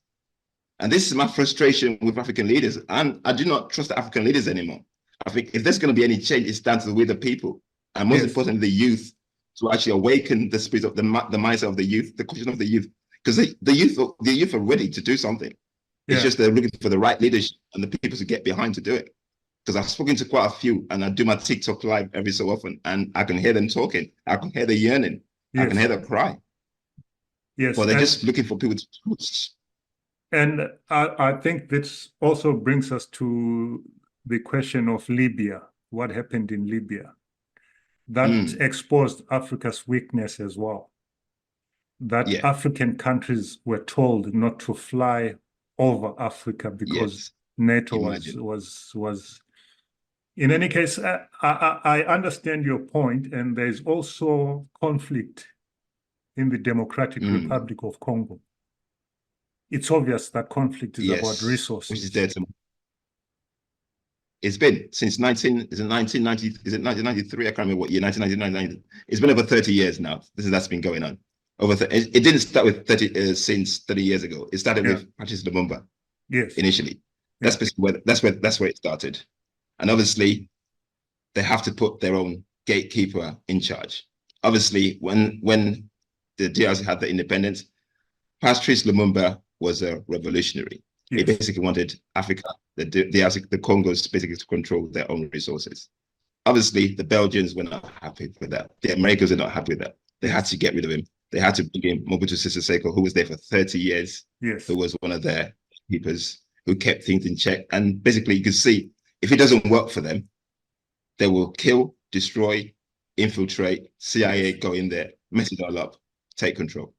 And this is my frustration with African leaders. And I do not trust the African leaders anymore. I think if there's going to be any change, it's down to the will of the people. And most importantly, the youth, to actually awaken the spirit of the mindset of the youth, the question of the youth. Because the youth are ready to do something. It's just they're looking for the right leadership and the people to get behind to do it. Because I've spoken to quite a few, and I do my TikTok live every so often, and I can hear them talking. I can hear the yearning. I can hear the cry. Yes. But they're just looking for people to trust. And I think this also brings us to the question of Libya. What happened in Libya? That exposed Africa's weakness as well. That African countries were told not to fly over Africa because NATO Imagine. was. In any case, I understand your point, and there's also conflict in the Democratic Republic of Congo. It's obvious that conflict is about resources. Which is there to. It's been since 1993. I can't remember what year. 1999. It's been over 30 years now. That's been going on. It didn't start with 30 since 30 years ago. It started with Patrice Lumumba. Yes. Initially, that's where it started, and obviously, they have to put their own gatekeeper in charge. Obviously, when the DRC had the independence, Patrice Lumumba was a revolutionary. Yes. He basically wanted Africa, the Congos, basically to control their own resources. Obviously, the Belgians were not happy with that. The Americans are not happy with that. They had to get rid of him. They had to bring in Mobutu Sese Seko, who was there for 30 years, who was one of their keepers, who kept things in check. And basically, you can see, if it doesn't work for them, they will kill, destroy, infiltrate, CIA go in there, mess it all up, take control.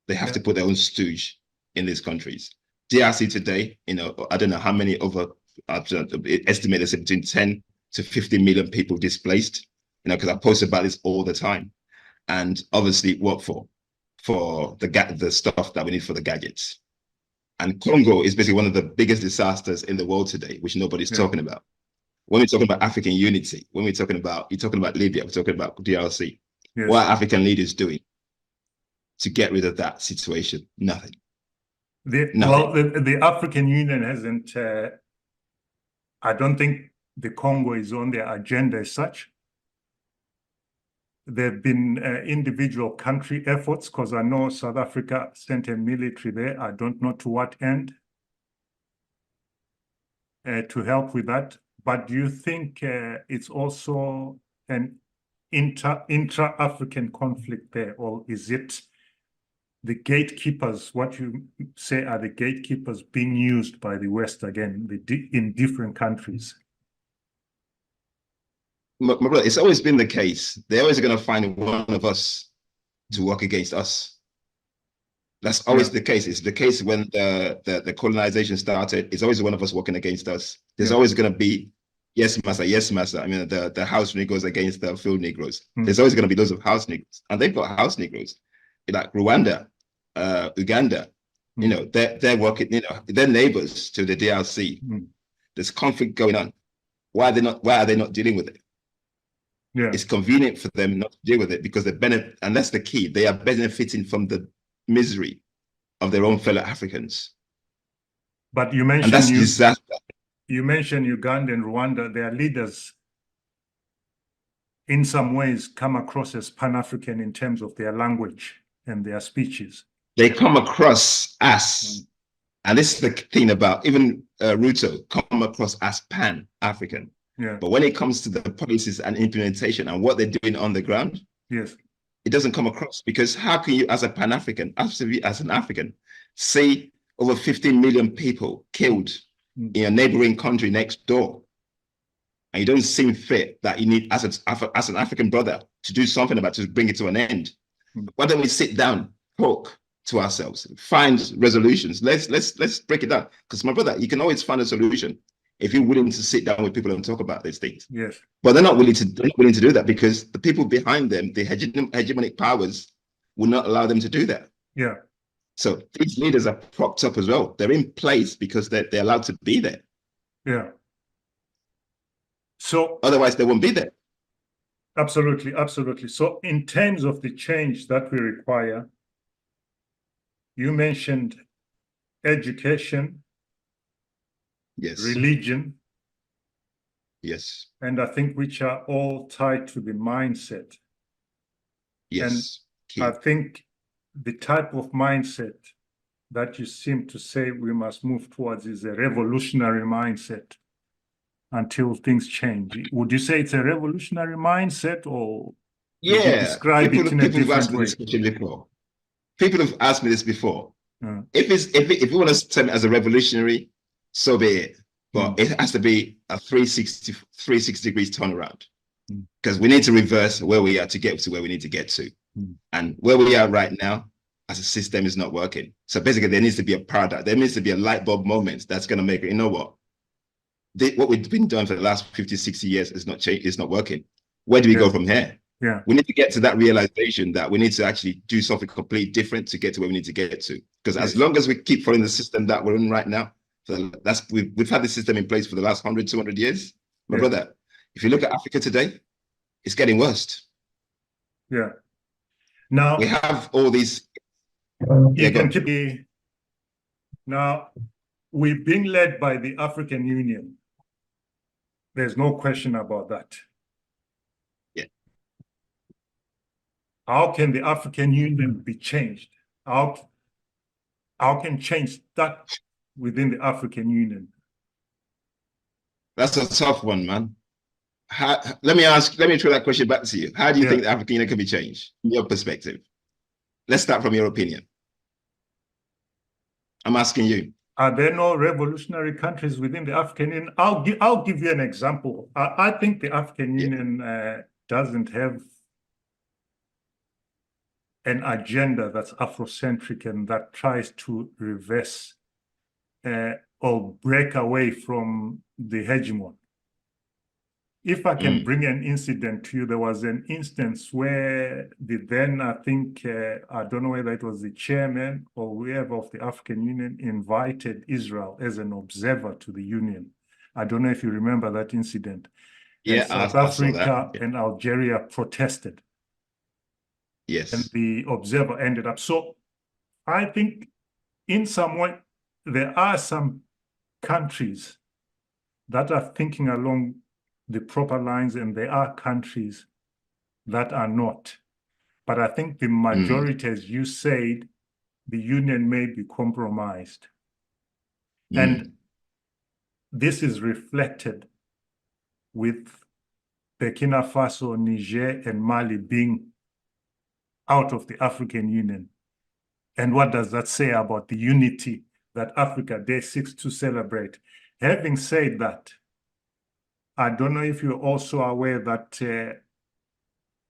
They have to put their own stooge in these countries. DRC today, I don't know how many estimated between 10 to 50 million people displaced, because I post about this all the time. And obviously, what for? For the stuff that we need for the gadgets. And Congo is basically one of the biggest disasters in the world today, which nobody's talking about. When we're talking about African unity, when you're talking about Libya, we're talking about DRC. Yes. What are African leaders doing to get rid of that situation? Nothing. Well, the African Union hasn't, I don't think the Congo is on their agenda as such. There have been individual country efforts, because I know South Africa sent a military there. I don't know to what end to help with that. But do you think it's also an intra-African conflict there, or is it the gatekeepers, what you say are the gatekeepers being used by the West again in different countries? My brother, it's always been the case. They're always going to find one of us to work against us. That's always the case. It's the case when the colonization started. It's always one of us working against us. There's always going to be, yes, massa, yes, massa. I mean, the house Negroes against the field Negroes. There's always going to be those of house Negroes. And they've got house Negroes. Like Rwanda, Uganda, they're working, they're neighbors to the DRC. There's conflict going on. Why are they not dealing with it? It's convenient for them not to deal with it because and that's the key. They are benefiting from the misery of their own fellow Africans. But you mentioned you mentioned Uganda and Rwanda. Their leaders, in some ways, come across as Pan-African in terms of their language and their speeches. They come across as, and this is the thing about even Ruto, come across as Pan-African. But when it comes to the policies and implementation and what they're doing on the ground, it doesn't come across, because how can you, as a Pan-African, absolutely as an African, see over 15 million people killed in a neighboring country next door, and you don't seem fit that you need, as an African brother, to do something about it, to bring it to an end? Why don't we sit down, talk to ourselves, find resolutions? Let's break it down, because my brother, you can always find a solution if you're willing to sit down with people and talk about these things. But they're not willing to do that, because the people behind them, the hegemonic powers, will not allow them to do that. So these leaders are propped up as well. They're in place because they're allowed to be there. So otherwise they won't be there. Absolutely, absolutely. So in terms of the change that we require, you mentioned education, religion, and I think which are all tied to the mindset. And I think the type of mindset that you seem to say we must move towards is a revolutionary mindset until things change. Would you say it's a revolutionary mindset, or describe it in a different way? People have asked me this before. If you want to term it as a revolutionary, so be it. But it has to be a 360 degrees turnaround, because we need to reverse where we are to get to where we need to get to. And where we are right now, as a system is not working. So basically, there needs to be a paradigm. There needs to be a light bulb moment that's going to make it, you know what? What we've been doing for the last 50, 60 years is not changing, it's not working. Where do we go from here? Yeah. We need to get to that realization that we need to actually do something completely different to get to where we need to get to. Because as long as we keep following the system that we're in right now, we've had this system in place for the last 100, 200 years. My brother, if you look at Africa today, it's getting worse. Yeah. Now we have all these. Now, we're being led by the African Union. There's no question about that. Yeah. How can the African Union be changed? How can change that within the African Union? That's a tough one, man. Let me throw that question back to you. How do you think the African Union can be changed from your perspective? Let's start from your opinion. I'm asking you. Are there no revolutionary countries within the African Union? I'll give you an example. I think the African Union doesn't have an agenda that's Afrocentric and that tries to reverse or break away from the hegemon. If I can bring an incident to you, there was an instance where I think, I don't know whether it was the chairman or whoever of the African Union invited Israel as an observer to the Union. I don't know if you remember that incident. Yeah, South Africa and Algeria protested. Yes. And the observer ended up. So I think in some way, there are some countries that are thinking along the proper lines, and there are countries that are not. But I think the majority, as you said, the union may be compromised. And this is reflected with Burkina Faso, Niger, and Mali being out of the African Union. And what does that say about the unity that Africa Day seeks to celebrate? Having said that, I don't know if you're also aware that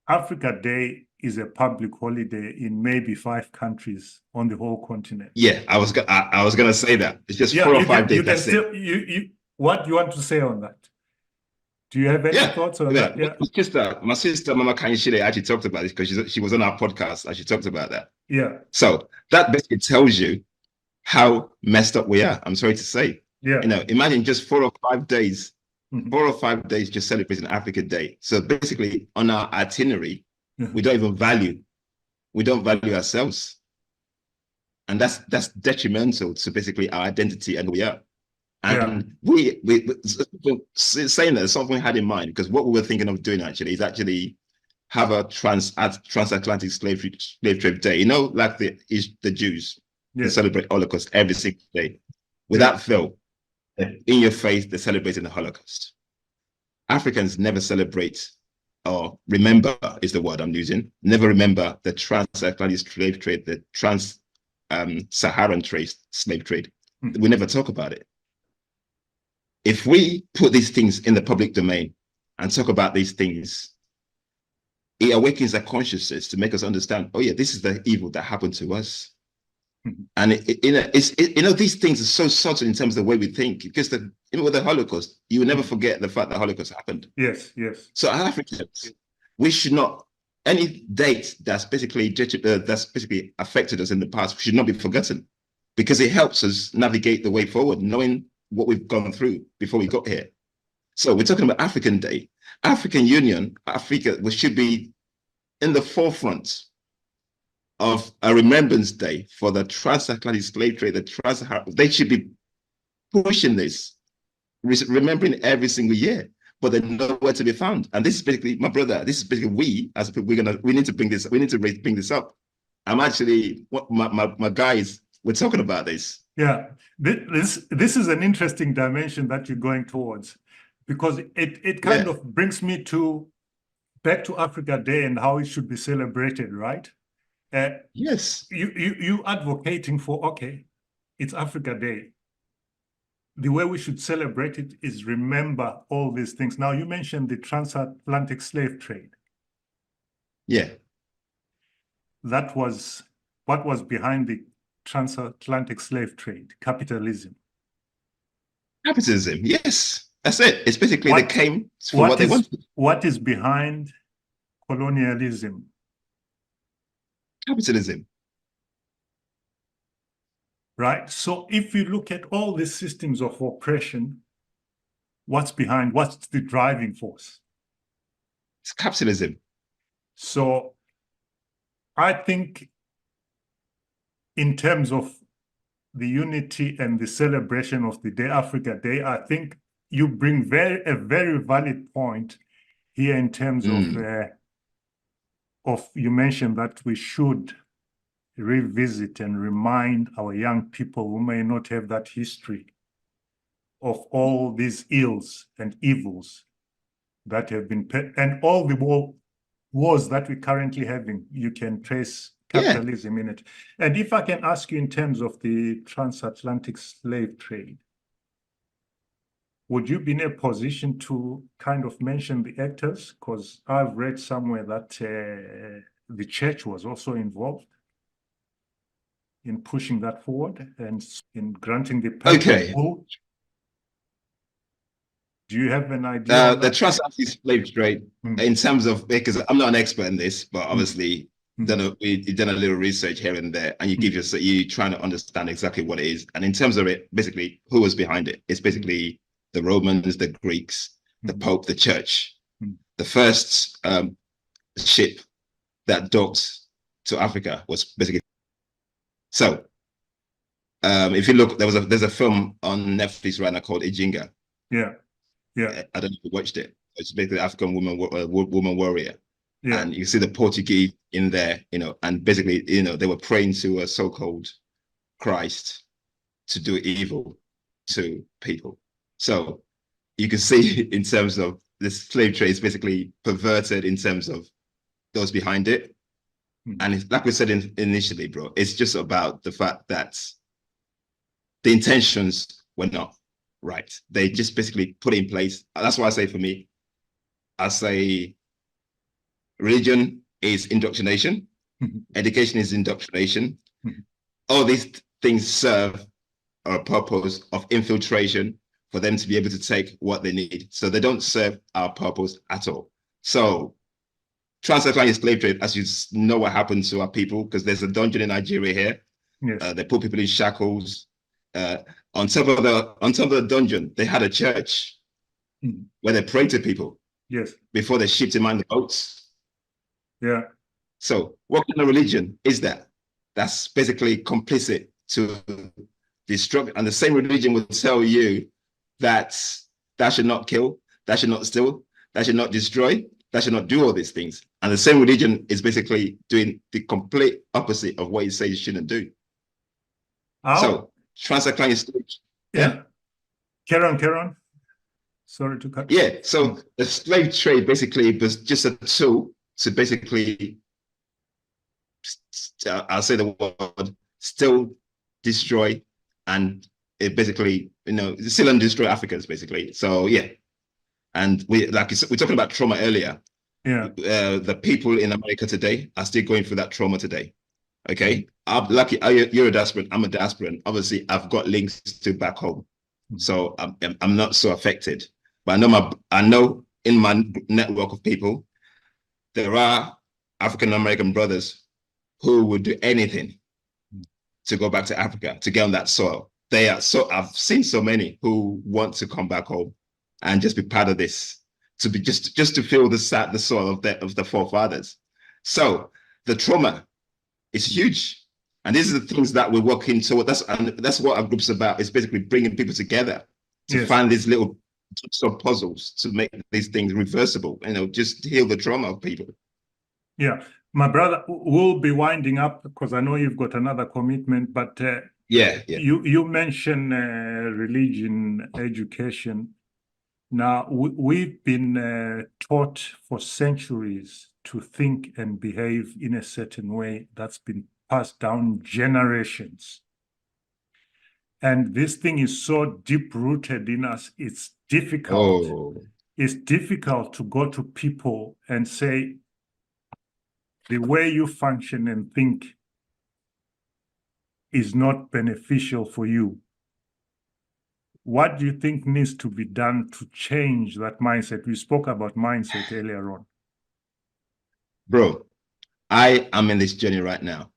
Africa Day is a public holiday in maybe 5 countries on the whole continent. Yeah, I was gonna say that. It's just 4 or 5 days. That's it. What do you want to say on that? Do you have any thoughts on that? Yeah, it's just my sister, Mama Kanishile, actually talked about it because she was on our podcast and she talked about that. Yeah. So that basically tells you how messed up we are. I'm sorry to say. Yeah. You know, imagine just 4 or 5 days. 4 or 5 days just celebrating Africa Day. So basically, on our itinerary, we don't value ourselves, and that's detrimental to basically our identity and who we are. And we saying that something we had in mind, because what we were thinking of doing actually is actually have a transatlantic slave trade day. You know, like the Jews, they celebrate Holocaust every single day, without fail. In your face, they're celebrating the Holocaust. Africans never celebrate or remember is the word I'm using. Never remember the transatlantic slave trade, the Saharan slave trade. We never talk about it. If we put these things in the public domain and talk about these things, it awakens our consciousness to make us understand, oh yeah, this is the evil that happened to us. And these things are so subtle in terms of the way we think, because even with the Holocaust, you will never forget the fact that Holocaust happened. Yes, yes. So as Africans, we should not, any date that's basically affected us in the past should not be forgotten, because it helps us navigate the way forward, knowing what we've gone through before we got here. So we're talking about African Day. African Union, Africa, we should be in the forefront of a remembrance day for the transatlantic slave trade, they should be pushing this, remembering every single year, but they're nowhere to be found. And this is basically, my brother, this is basically we as people, we need to bring this up. I'm actually, my guys, we're talking about this. Yeah, this is an interesting dimension that you're going towards, because it kind of brings me back to Africa Day and how it should be celebrated, right? Yes. You advocating for, okay, it's Africa Day. The way we should celebrate it is remember all these things. Now, you mentioned the transatlantic slave trade. Yeah. That was what was behind the transatlantic slave trade? Capitalism. Capitalism, yes. That's it. It's basically they came for what they wanted. What is behind colonialism? Capitalism. Right? So if you look at all the systems of oppression, what's behind, what's the driving force? It's capitalism. So I think in terms of the unity and the celebration of the Day Africa Day, I think you bring a very valid point here in terms of you mentioned that we should revisit and remind our young people who may not have that history of all these ills and evils that have been, and all the wars that we're currently having, you can trace capitalism in it. And if I can ask you in terms of the transatlantic slave trade, would you be in a position to kind of mention the actors? Because I've read somewhere that the church was also involved in pushing that forward and in granting the Okay. bull. Do you have an idea? The transatlantic slave trade, in terms of, because I'm not an expert in this, but obviously we've done a little research here and there, and you trying to understand exactly what it is. And in terms of it, basically, who was behind it? It's basically the Romans, the Greeks, the Pope, the Church. The first ship that docked to Africa was basically. So, if you look, there's a film on Netflix right now called Ijinga. Yeah. I don't know if you watched it. It's basically African woman warrior. Yeah. And you see the Portuguese in there, and basically, they were praying to a so-called Christ to do evil to people. So you can see in terms of the slave trade is basically perverted in terms of those behind it. And it's, like we said initially, bro, it's just about the fact that the intentions were not right. They just basically put it in place. That's why I say, for me, I say religion is indoctrination, education is indoctrination. All these things serve a purpose of infiltration for them to be able to take what they need. So they don't serve our purpose at all. So transatlantic slave trade, as you know what happened to our people, because there's a dungeon in Nigeria here. Yes. They put people in shackles. On top of the dungeon, they had a church where they prayed to people. Yes. Before they shipped them on the boats. Yeah. So what kind of religion is that? That's basically complicit to destruct. And the same religion will tell you that should not kill, that should not steal, that should not destroy, that should not do all these things. And the same religion is basically doing the complete opposite of what it says you shouldn't do. So transatlantic slave. Yeah. Carry on. Sorry to cut. Yeah. So the slave trade basically was just a tool to basically, I'll say the word, still destroy, and it basically, still and destroy Africans basically. So yeah. And we're talking about trauma earlier. Yeah. The people in America today are still going through that trauma today. Okay. I'm lucky. You're a diasporan. I'm a diasporan. Obviously, I've got links to back home, so I'm not so affected. But I know in my network of people, there are African American brothers who would do anything to go back to Africa, to get on that soil. I've seen so many who want to come back home and just be part of this, to be just to feel the soil of the forefathers. So the trauma is huge, and these are the things that we're working toward. That's what our group's about. It's basically bringing people together to find these little puzzles to make these things reversible. Just heal the trauma of people. Yeah, my brother, we'll be winding up because I know you've got another commitment. But you mentioned religion, education. Now, we've been taught for centuries to think and behave in a certain way that's been passed down generations. And this thing is so deep-rooted in us, it's difficult. It's difficult to go to people and say, the way you function and think is not beneficial for you. What do you think needs to be done to change that mindset? We spoke about mindset earlier on. Bro, I am in this journey right now.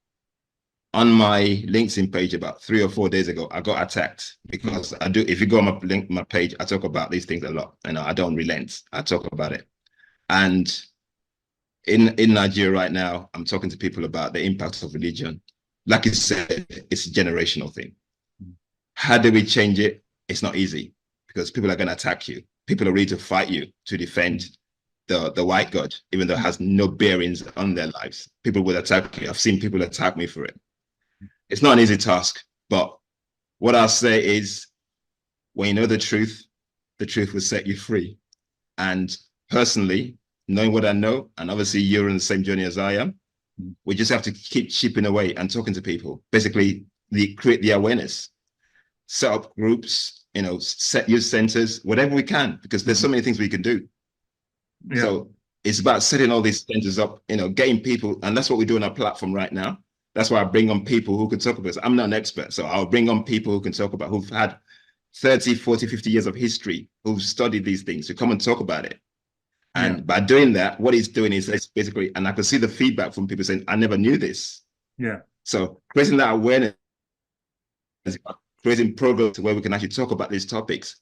On my LinkedIn page about 3 or 4 days ago, I got attacked because I do. If you go on my page, I talk about these things a lot. I don't relent. I talk about it. And in Nigeria right now, I'm talking to people about the impact of religion. Like you said, it's a generational thing. How do we change it? It's not easy because people are going to attack you. People are ready to fight you to defend the white God, even though it has no bearings on their lives. People will attack you. I've seen people attack me for it. It's not an easy task, but what I'll say is when you know the truth will set you free. And personally, knowing what I know, and obviously you're in the same journey as I am, we just have to keep chipping away and talking to people. Basically, create the awareness, set up groups, set youth centers, whatever we can, because there's so many things we can do. Yeah. So it's about setting all these centers up, getting people, and that's what we do on our platform right now. That's why I bring on people who can talk about it. I'm not an expert, so I'll bring on people who can talk about, who've had 30, 40, 50 years of history, who've studied these things, to come and talk about it. And by doing that, what he's doing is basically, and I can see the feedback from people saying, I never knew this. Yeah. So creating that awareness, creating programs where we can actually talk about these topics.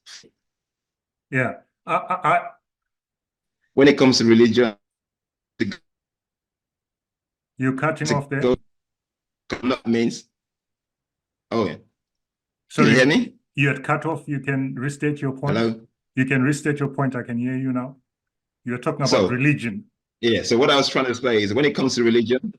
Yeah. When it comes to religion, you're cutting off there. Means, oh yeah. So can you hear me? You had cut off. You can restate your point. Hello. You can restate your point. I can hear you now. You're talking about religion. Yeah. So what I was trying to say is when it comes to religion,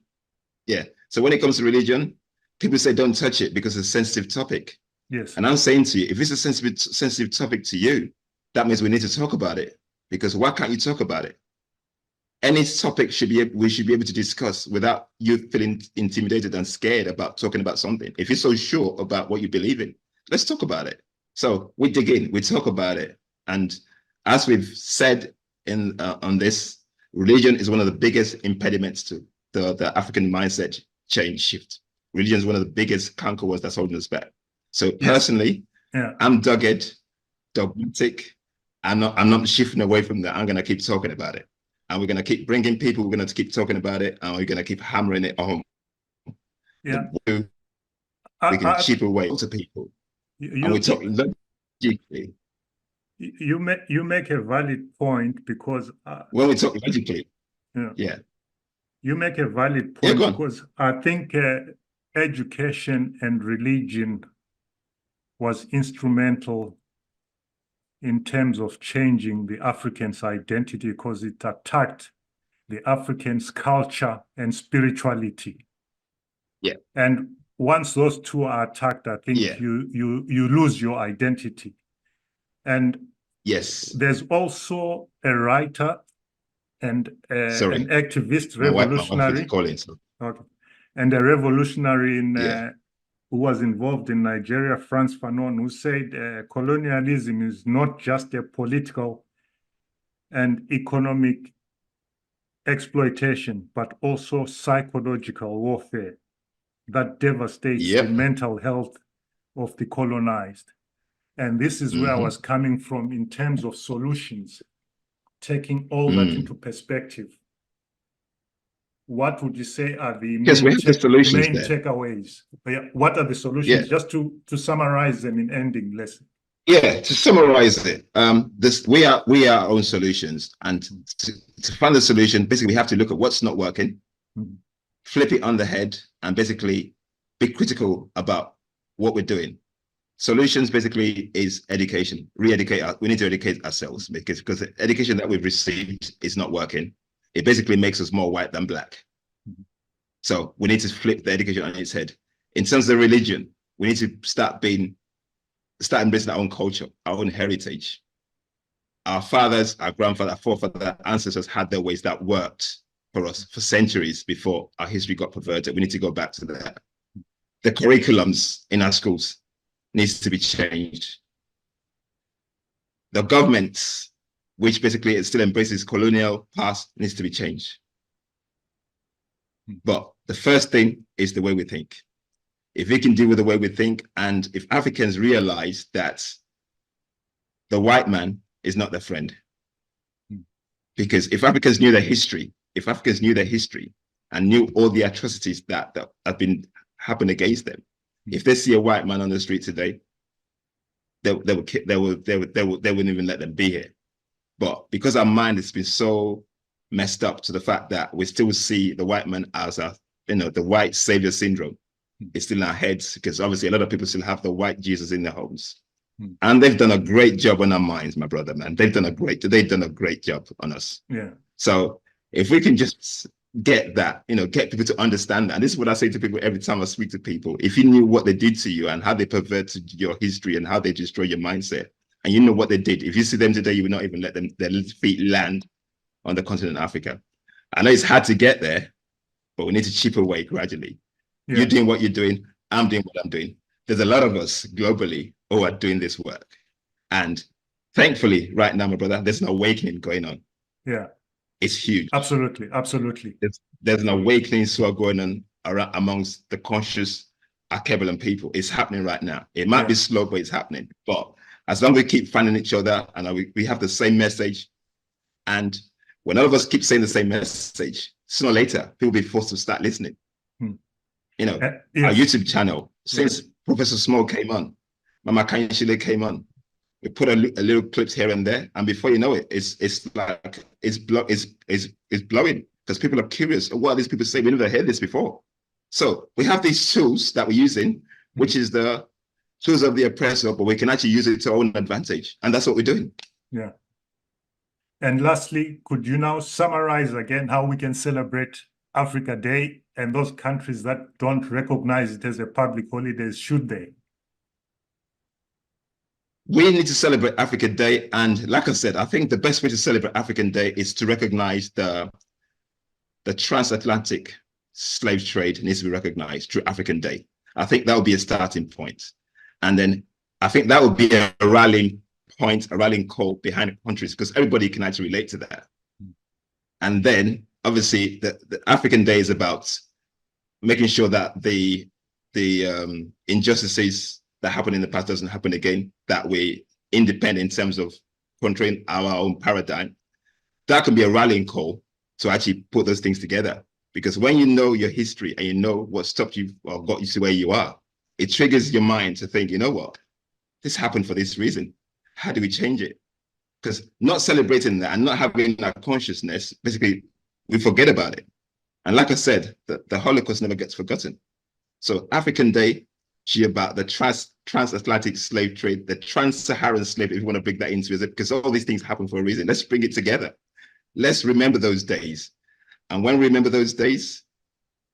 so when it comes to religion, people say don't touch it because it's a sensitive topic. Yes. And I'm saying to you, if it's a sensitive topic to you, that means we need to talk about it. Because why can't you talk about it? Any topic we should be able to discuss without you feeling intimidated and scared about talking about something. If you're so sure about what you believe in, let's talk about it. So we dig in, we talk about it. And as we've said on this, religion is one of the biggest impediments to the African mindset change shift. Religion is one of the biggest cankerworms that's holding us back. So personally, I'm dogged, dogmatic. I'm not shifting away from that. I'm going to keep talking about it. And we're going to keep bringing people. We're going to keep talking about it. And we're going to keep hammering it home. Yeah. We can chip away to people. And we talk logically. You make a valid point because... when we talk logically, you make a valid point because I think education and religion was instrumental in terms of changing the African's identity because it attacked the African's culture and spirituality. Yeah. And once those two are attacked, I think you lose your identity. And there's also a writer and an activist, revolutionary. And a revolutionary who was involved in Nigeria, Frantz Fanon, who said colonialism is not just a political and economic exploitation, but also psychological warfare that devastates the mental health of the colonized. And this is where I was coming from in terms of solutions, taking all that into perspective. What would you say are the main takeaways? What are the solutions? Just to summarize them in ending lesson. Yeah, to summarize it, we are our own solutions, and to find the solution, basically we have to look at what's not working, flip it on the head, and basically be critical about what we're doing. Solutions basically is education. Re-educate. We need to educate ourselves because the education that we've received is not working. It basically makes us more white than black. So we need to flip the education on its head. In terms of religion, we need to start embracing our own culture, our own heritage. Our fathers, our grandfathers, our forefathers, our ancestors had their ways that worked for us for centuries before our history got perverted. We need to go back to that. The curriculums in our schools needs to be changed. The government, which basically still embraces colonial past, needs to be changed. But the first thing is the way we think. if we can deal with the way we think, and if Africans realize that the white man is not their friend. Because if Africans knew their history, and knew all the atrocities that have been happened against them, if they see a white man on the street today, they wouldn't even let them be here. But because our mind has been so messed up to the fact that we still see the white man as the white savior syndrome, it's still in our heads, because obviously a lot of people still have the white Jesus in their homes. And they've done a great job on our minds, my brother, man. They've done a great job on us. Yeah. So if we can just get that, get people to understand that. And this is what I say to people every time I speak to people. If you knew what they did to you and how they perverted your history and how they destroy your mindset, and you know what they did, if you see them today, you would not even let their feet land on the continent of Africa. I know it's hard to get there, but we need to chip away gradually. Yeah. You're doing what you're doing. I'm doing what I'm doing. There's a lot of us globally who are doing this work. And thankfully, right now, my brother, there's an awakening going on. Yeah. It's huge. Absolutely. Absolutely. There's an awakening going on amongst the conscious Alkebulan people. It's happening right now. It might be slow, but it's happening. But as long as we keep finding each other and we have the same message, and when all of us keep saying the same message, sooner or later, people will be forced to start listening. Our YouTube channel, since Professor Small came on, Mama Kanshile came on, we put a little clips here and there, and before you know it, it's blowing, because people are curious. What are these people saying? We never heard this before. So we have these tools that we're using, which is the tools of the oppressor, but we can actually use it to our own advantage, and that's what we're doing. Yeah. And lastly, could you now summarize again how we can celebrate Africa Day, and those countries that don't recognize it as a public holiday, should they? We need to celebrate Africa Day, and like I said, I think the best way to celebrate African Day is to recognize the transatlantic slave trade needs to be recognized through African Day. I think that would be a starting point. And then I think that would be a rallying point, a rallying call behind countries, because everybody can actually relate to that. And then obviously the African Day is about making sure that the injustices that happened in the past doesn't happen again, that we're independent in terms of controlling our own paradigm. That can be a rallying call to actually put those things together. Because when you know your history and you know what stopped you or got you to where you are, it triggers your mind to think, you know what, this happened for this reason. How do we change it? Because not celebrating that and not having that consciousness, basically, we forget about it. And like I said, the Holocaust never gets forgotten. So African Day should be about the transatlantic slave trade, the trans-Saharan slave, if you want to bring that into it, because all these things happen for a reason. Let's bring it together. Let's remember those days. And when we remember those days,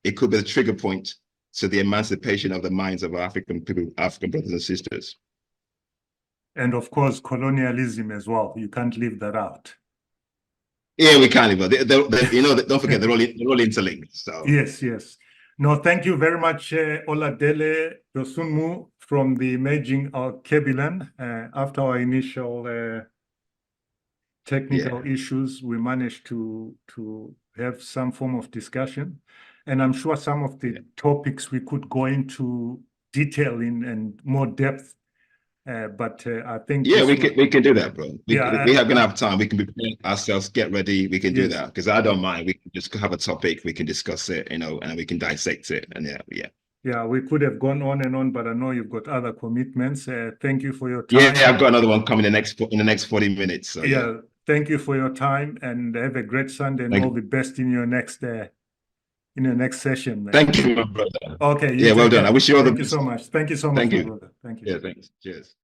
it could be the trigger point to the emancipation of the minds of our African people, African brothers and sisters. And of course, colonialism as well. You can't leave that out. Yeah, we can't leave it. Don't forget, they're all interlinked. So yes. No, thank you very much, Oladele Dosunmu from the Emerging Alkebulan. After our initial technical issues, we managed to have some form of discussion. And I'm sure some of the topics we could go into detail in and more depth. But I think we can do that, bro. We are gonna have time. We can prepare ourselves, get ready. We can do that, because I don't mind. We can just have a topic, we can discuss it, and we can dissect it. And yeah, we could have gone on and on, but I know you've got other commitments. Thank you for your time. Yeah, I've got another one coming in the next 40 minutes. So, thank you for your time, and have a great Sunday, and all the best in your next session, man. Thank you, my brother. Okay. Well done. I wish you all the best. Thank you so much. Thank you so much, my brother. Thank you. Yeah, thanks. Cheers.